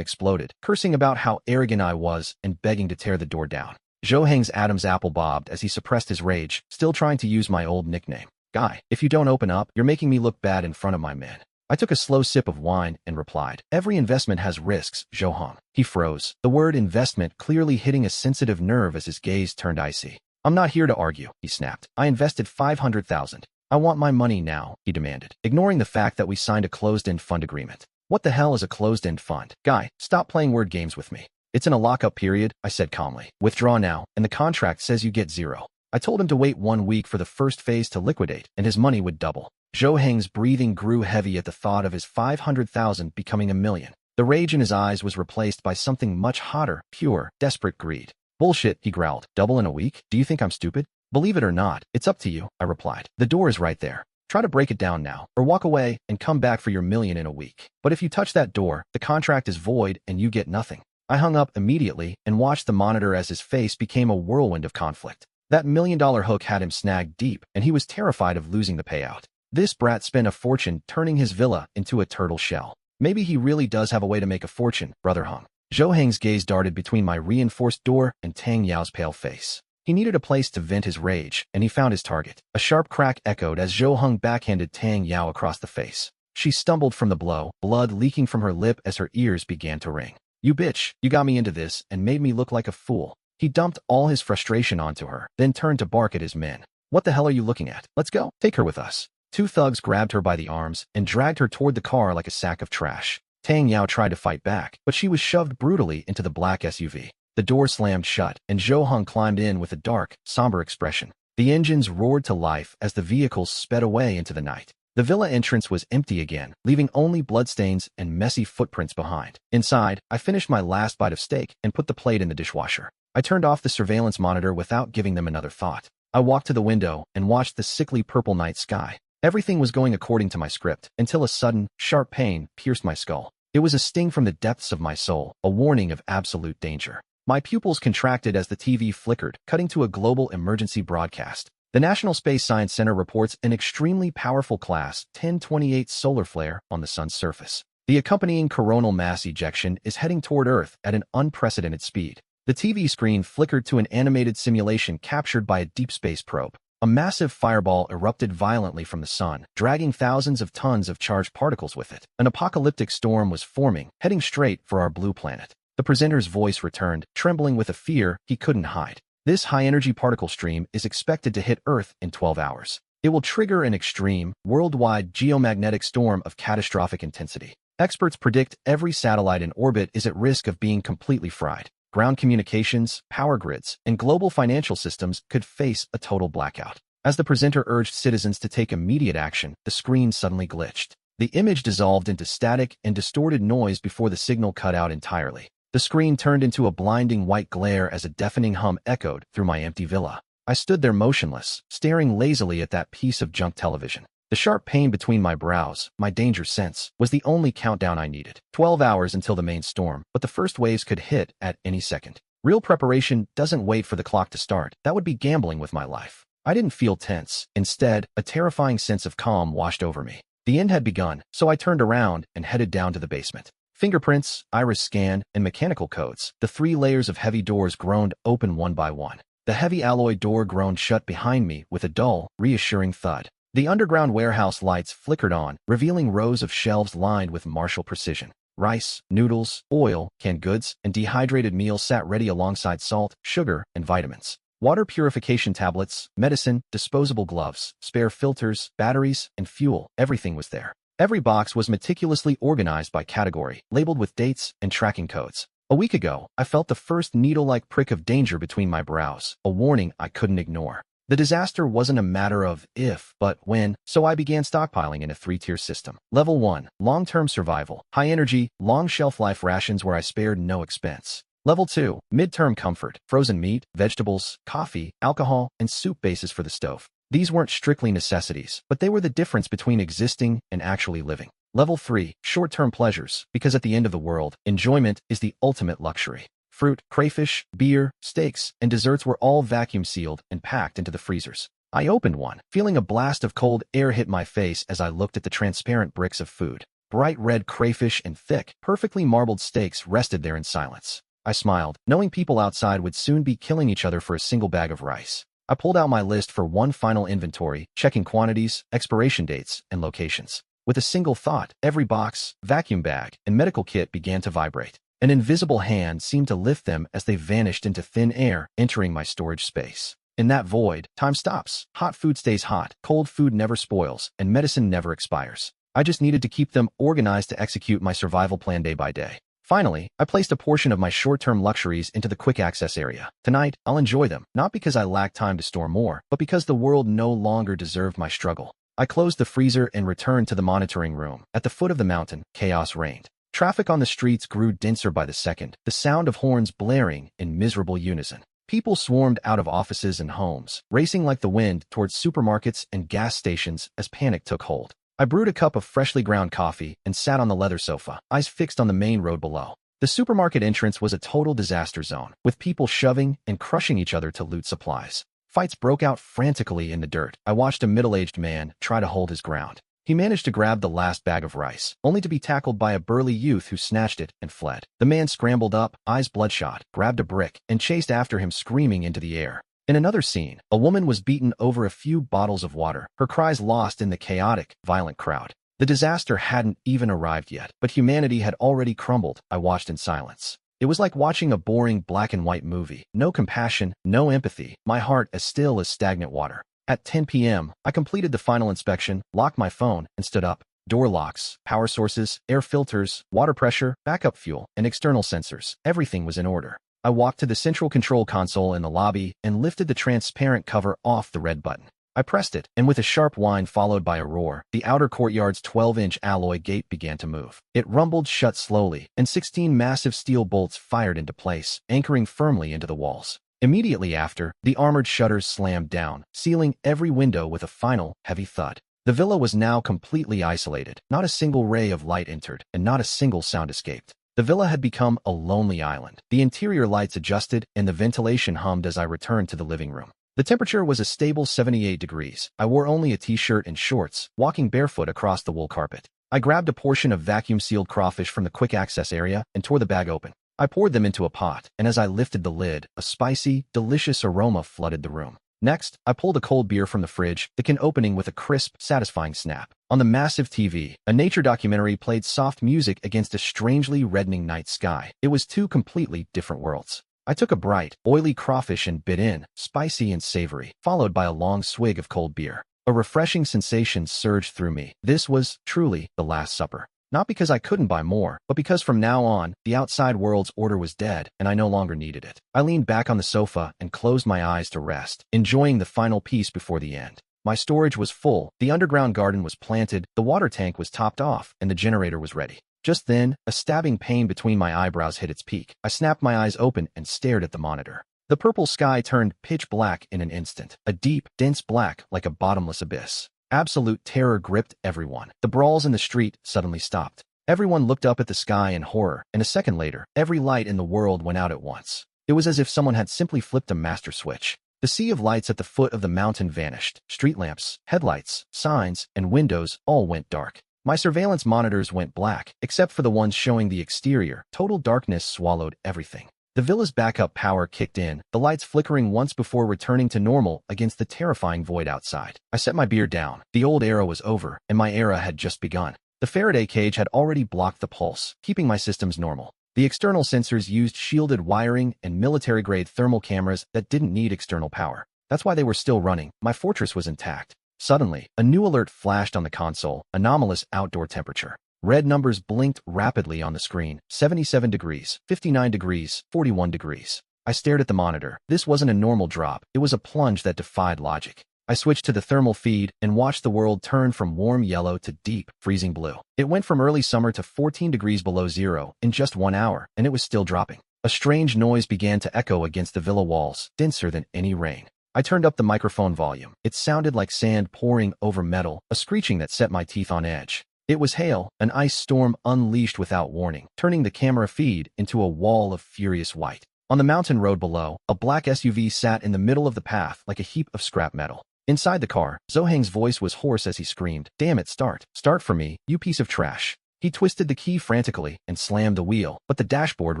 exploded, cursing about how arrogant I was and begging to tear the door down. Zhou Heng's Adam's apple bobbed as he suppressed his rage, still trying to use my old nickname. Guy, if you don't open up, you're making me look bad in front of my men. I took a slow sip of wine and replied, every investment has risks, Zhou Heng. He froze, the word investment clearly hitting a sensitive nerve as his gaze turned icy. I'm not here to argue, he snapped. I invested 500,000. I want my money now, he demanded, ignoring the fact that we signed a closed-end fund agreement. What the hell is a closed-end fund? Guy, stop playing word games with me. It's in a lockup period, I said calmly. Withdraw now, and the contract says you get 0. I told him to wait 1 week for the first phase to liquidate, and his money would double. Zhou Heng's breathing grew heavy at the thought of his 500,000 becoming $1 million. The rage in his eyes was replaced by something much hotter, pure, desperate greed. Bullshit, he growled. Double in a week? Do you think I'm stupid? Believe it or not, it's up to you, I replied. The door is right there. Try to break it down now, or walk away and come back for your $1 million in a week. But if you touch that door, the contract is void and you get nothing. I hung up immediately and watched the monitor as his face became a whirlwind of conflict. That $1 million hook had him snagged deep, and he was terrified of losing the payout. This brat spent a fortune turning his villa into a turtle shell. Maybe he really does have a way to make a fortune, Brother Hung. Zhou Heng's gaze darted between my reinforced door and Tang Yao's pale face. He needed a place to vent his rage, and he found his target. A sharp crack echoed as Zhou Heng backhanded Tang Yao across the face. She stumbled from the blow, blood leaking from her lip as her ears began to ring. You bitch, you got me into this and made me look like a fool. He dumped all his frustration onto her, then turned to bark at his men. What the hell are you looking at? Let's go. Take her with us. 2 thugs grabbed her by the arms and dragged her toward the car like a sack of trash. Tang Yao tried to fight back, but she was shoved brutally into the black SUV. The door slammed shut, and Zhou Heng climbed in with a dark, somber expression. The engines roared to life as the vehicles sped away into the night. The villa entrance was empty again, leaving only bloodstains and messy footprints behind. Inside, I finished my last bite of steak and put the plate in the dishwasher. I turned off the surveillance monitor without giving them another thought. I walked to the window and watched the sickly purple night sky. Everything was going according to my script, until a sudden, sharp pain pierced my skull. It was a sting from the depths of my soul, a warning of absolute danger. My pupils contracted as the TV flickered, cutting to a global emergency broadcast. The National Space Science Center reports an extremely powerful Class 1028 solar flare on the Sun's surface. The accompanying coronal mass ejection is heading toward Earth at an unprecedented speed. The TV screen flickered to an animated simulation captured by a deep space probe. A massive fireball erupted violently from the sun, dragging thousands of tons of charged particles with it. An apocalyptic storm was forming, heading straight for our blue planet. The presenter's voice returned, trembling with a fear he couldn't hide. This high-energy particle stream is expected to hit Earth in 12 hours. It will trigger an extreme, worldwide geomagnetic storm of catastrophic intensity. Experts predict every satellite in orbit is at risk of being completely fried. Ground communications, power grids, and global financial systems could face a total blackout. As the presenter urged citizens to take immediate action, the screen suddenly glitched. The image dissolved into static and distorted noise before the signal cut out entirely. The screen turned into a blinding white glare as a deafening hum echoed through my empty villa. I stood there motionless, staring lazily at that piece of junk television. The sharp pain between my brows, my danger sense, was the only countdown I needed. 12 hours until the main storm, but the first waves could hit at any second. Real preparation doesn't wait for the clock to start. That would be gambling with my life. I didn't feel tense. Instead, a terrifying sense of calm washed over me. The end had begun, so I turned around and headed down to the basement. Fingerprints, iris scan, and mechanical codes. The 3 layers of heavy doors groaned open one by one. The heavy alloy door groaned shut behind me with a dull, reassuring thud. The underground warehouse lights flickered on, revealing rows of shelves lined with martial precision. Rice, noodles, oil, canned goods, and dehydrated meals sat ready alongside salt, sugar, and vitamins. Water purification tablets, medicine, disposable gloves, spare filters, batteries, and fuel, everything was there. Every box was meticulously organized by category, labeled with dates and tracking codes. A week ago, I felt the first needle-like prick of danger between my brows, a warning I couldn't ignore. The disaster wasn't a matter of if, but when, so I began stockpiling in a 3-tier system. Level 1, long-term survival, high-energy, long shelf-life rations where I spared no expense. Level 2, mid-term comfort, frozen meat, vegetables, coffee, alcohol, and soup bases for the stove. These weren't strictly necessities, but they were the difference between existing and actually living. Level 3, short-term pleasures, because at the end of the world, enjoyment is the ultimate luxury. Fruit, crayfish, beer, steaks, and desserts were all vacuum-sealed and packed into the freezers. I opened one, feeling a blast of cold air hit my face as I looked at the transparent bricks of food. Bright red crayfish and thick, perfectly marbled steaks rested there in silence. I smiled, knowing people outside would soon be killing each other for a single bag of rice. I pulled out my list for one final inventory, checking quantities, expiration dates, and locations. With a single thought, every box, vacuum bag, and medical kit began to vibrate. An invisible hand seemed to lift them as they vanished into thin air, entering my storage space. In that void, time stops. Hot food stays hot, cold food never spoils, and medicine never expires. I just needed to keep them organized to execute my survival plan day by day. Finally, I placed a portion of my short-term luxuries into the quick access area. Tonight, I'll enjoy them, not because I lack time to store more, but because the world no longer deserved my struggle. I closed the freezer and returned to the monitoring room. At the foot of the mountain, chaos reigned. Traffic on the streets grew denser by the second, the sound of horns blaring in miserable unison. People swarmed out of offices and homes, racing like the wind towards supermarkets and gas stations as panic took hold. I brewed a cup of freshly ground coffee and sat on the leather sofa, eyes fixed on the main road below. The supermarket entrance was a total disaster zone, with people shoving and crushing each other to loot supplies. Fights broke out frantically in the dirt. I watched a middle-aged man try to hold his ground. He managed to grab the last bag of rice, only to be tackled by a burly youth who snatched it and fled. The man scrambled up, eyes bloodshot, grabbed a brick, and chased after him screaming into the air. In another scene, a woman was beaten over a few bottles of water, her cries lost in the chaotic, violent crowd. The disaster hadn't even arrived yet, but humanity had already crumbled. I watched in silence. It was like watching a boring black-and-white movie. No compassion, no empathy, my heart as still as stagnant water. At 10 p.m., I completed the final inspection, locked my phone, and stood up. Door locks, power sources, air filters, water pressure, backup fuel, and external sensors. Everything was in order. I walked to the central control console in the lobby and lifted the transparent cover off the red button. I pressed it, and with a sharp whine followed by a roar, the outer courtyard's 12-inch alloy gate began to move. It rumbled shut slowly, and 16 massive steel bolts fired into place, anchoring firmly into the walls. Immediately after, the armored shutters slammed down, sealing every window with a final, heavy thud. The villa was now completely isolated. Not a single ray of light entered, and not a single sound escaped. The villa had become a lonely island. The interior lights adjusted, and the ventilation hummed as I returned to the living room. The temperature was a stable 78 degrees. I wore only a t-shirt and shorts, walking barefoot across the wool carpet. I grabbed a portion of vacuum-sealed crawfish from the quick access area and tore the bag open. I poured them into a pot, and as I lifted the lid, a spicy, delicious aroma flooded the room. Next, I pulled a cold beer from the fridge, the can opening with a crisp, satisfying snap. On the massive TV, a nature documentary played soft music against a strangely reddening night sky. It was two completely different worlds. I took a bright, oily crawfish and bit in, spicy and savory, followed by a long swig of cold beer. A refreshing sensation surged through me. This was, truly, the Last Supper. Not because I couldn't buy more, but because from now on, the outside world's order was dead, and I no longer needed it. I leaned back on the sofa and closed my eyes to rest, enjoying the final piece before the end. My storage was full, the underground garden was planted, the water tank was topped off, and the generator was ready. Just then, a stabbing pain between my eyebrows hit its peak. I snapped my eyes open and stared at the monitor. The purple sky turned pitch black in an instant, a deep, dense black like a bottomless abyss. Absolute terror gripped everyone. The brawls in the street suddenly stopped. Everyone looked up at the sky in horror, and a second later, every light in the world went out at once. It was as if someone had simply flipped a master switch. The sea of lights at the foot of the mountain vanished. Street lamps, headlights, signs, and windows all went dark. My surveillance monitors went black, except for the ones showing the exterior. Total darkness swallowed everything. The villa's backup power kicked in, the lights flickering once before returning to normal against the terrifying void outside. I set my beer down. The old era was over, and my era had just begun. The Faraday cage had already blocked the pulse, keeping my systems normal. The external sensors used shielded wiring and military-grade thermal cameras that didn't need external power. That's why they were still running. My fortress was intact. Suddenly, a new alert flashed on the console: anomalous outdoor temperature. Red numbers blinked rapidly on the screen: 77 degrees, 59 degrees, 41 degrees. I stared at the monitor. This wasn't a normal drop. It was a plunge that defied logic. I switched to the thermal feed and watched the world turn from warm yellow to deep, freezing blue. It went from early summer to 14 degrees below zero in just 1 hour, and it was still dropping. A strange noise began to echo against the villa walls, denser than any rain. I turned up the microphone volume. It sounded like sand pouring over metal, a screeching that set my teeth on edge. It was hail, an ice storm unleashed without warning, turning the camera feed into a wall of furious white. On the mountain road below, a black SUV sat in the middle of the path like a heap of scrap metal. Inside the car, Zohang's voice was hoarse as he screamed, "Damn it, start. Start for me, you piece of trash." He twisted the key frantically and slammed the wheel, but the dashboard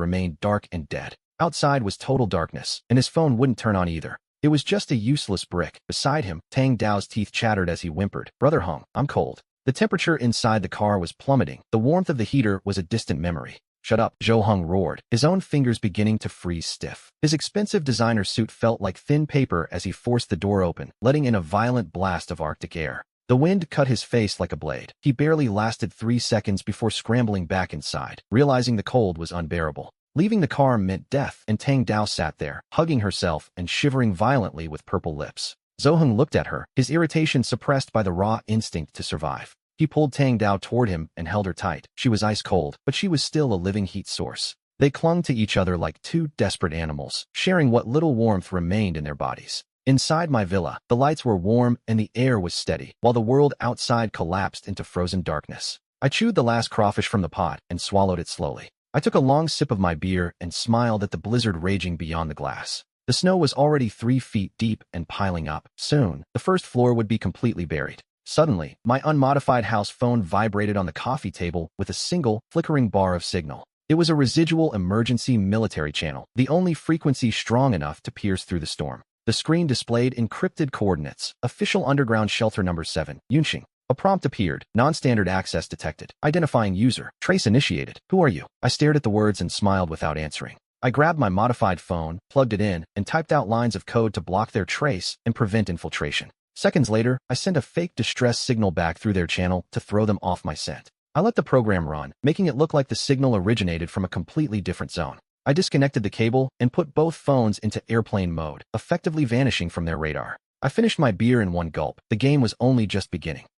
remained dark and dead. Outside was total darkness, and his phone wouldn't turn on either. It was just a useless brick. Beside him, Tang Dao's teeth chattered as he whimpered, "Brother Hung, I'm cold." The temperature inside the car was plummeting. The warmth of the heater was a distant memory. "Shut up," Zhou Hung roared, his own fingers beginning to freeze stiff. His expensive designer suit felt like thin paper as he forced the door open, letting in a violent blast of Arctic air. The wind cut his face like a blade. He barely lasted 3 seconds before scrambling back inside, realizing the cold was unbearable. Leaving the car meant death, and Tang Dao sat there, hugging herself and shivering violently with purple lips. Zoheng looked at her, his irritation suppressed by the raw instinct to survive. He pulled Tang Dao toward him and held her tight. She was ice cold, but she was still a living heat source. They clung to each other like two desperate animals, sharing what little warmth remained in their bodies. Inside my villa, the lights were warm and the air was steady, while the world outside collapsed into frozen darkness. I chewed the last crawfish from the pot and swallowed it slowly. I took a long sip of my beer and smiled at the blizzard raging beyond the glass. The snow was already 3 feet deep and piling up. Soon, the first floor would be completely buried. Suddenly, my unmodified house phone vibrated on the coffee table with a single, flickering bar of signal. It was a residual emergency military channel, the only frequency strong enough to pierce through the storm. The screen displayed encrypted coordinates: official underground shelter number 7, Yunxing. A prompt appeared: non-standard access detected. Identifying user. Trace initiated. Who are you? I stared at the words and smiled without answering. I grabbed my modified phone, plugged it in, and typed out lines of code to block their trace and prevent infiltration. Seconds later, I sent a fake distress signal back through their channel to throw them off my scent. I let the program run, making it look like the signal originated from a completely different zone. I disconnected the cable and put both phones into airplane mode, effectively vanishing from their radar. I finished my beer in one gulp. The game was only just beginning.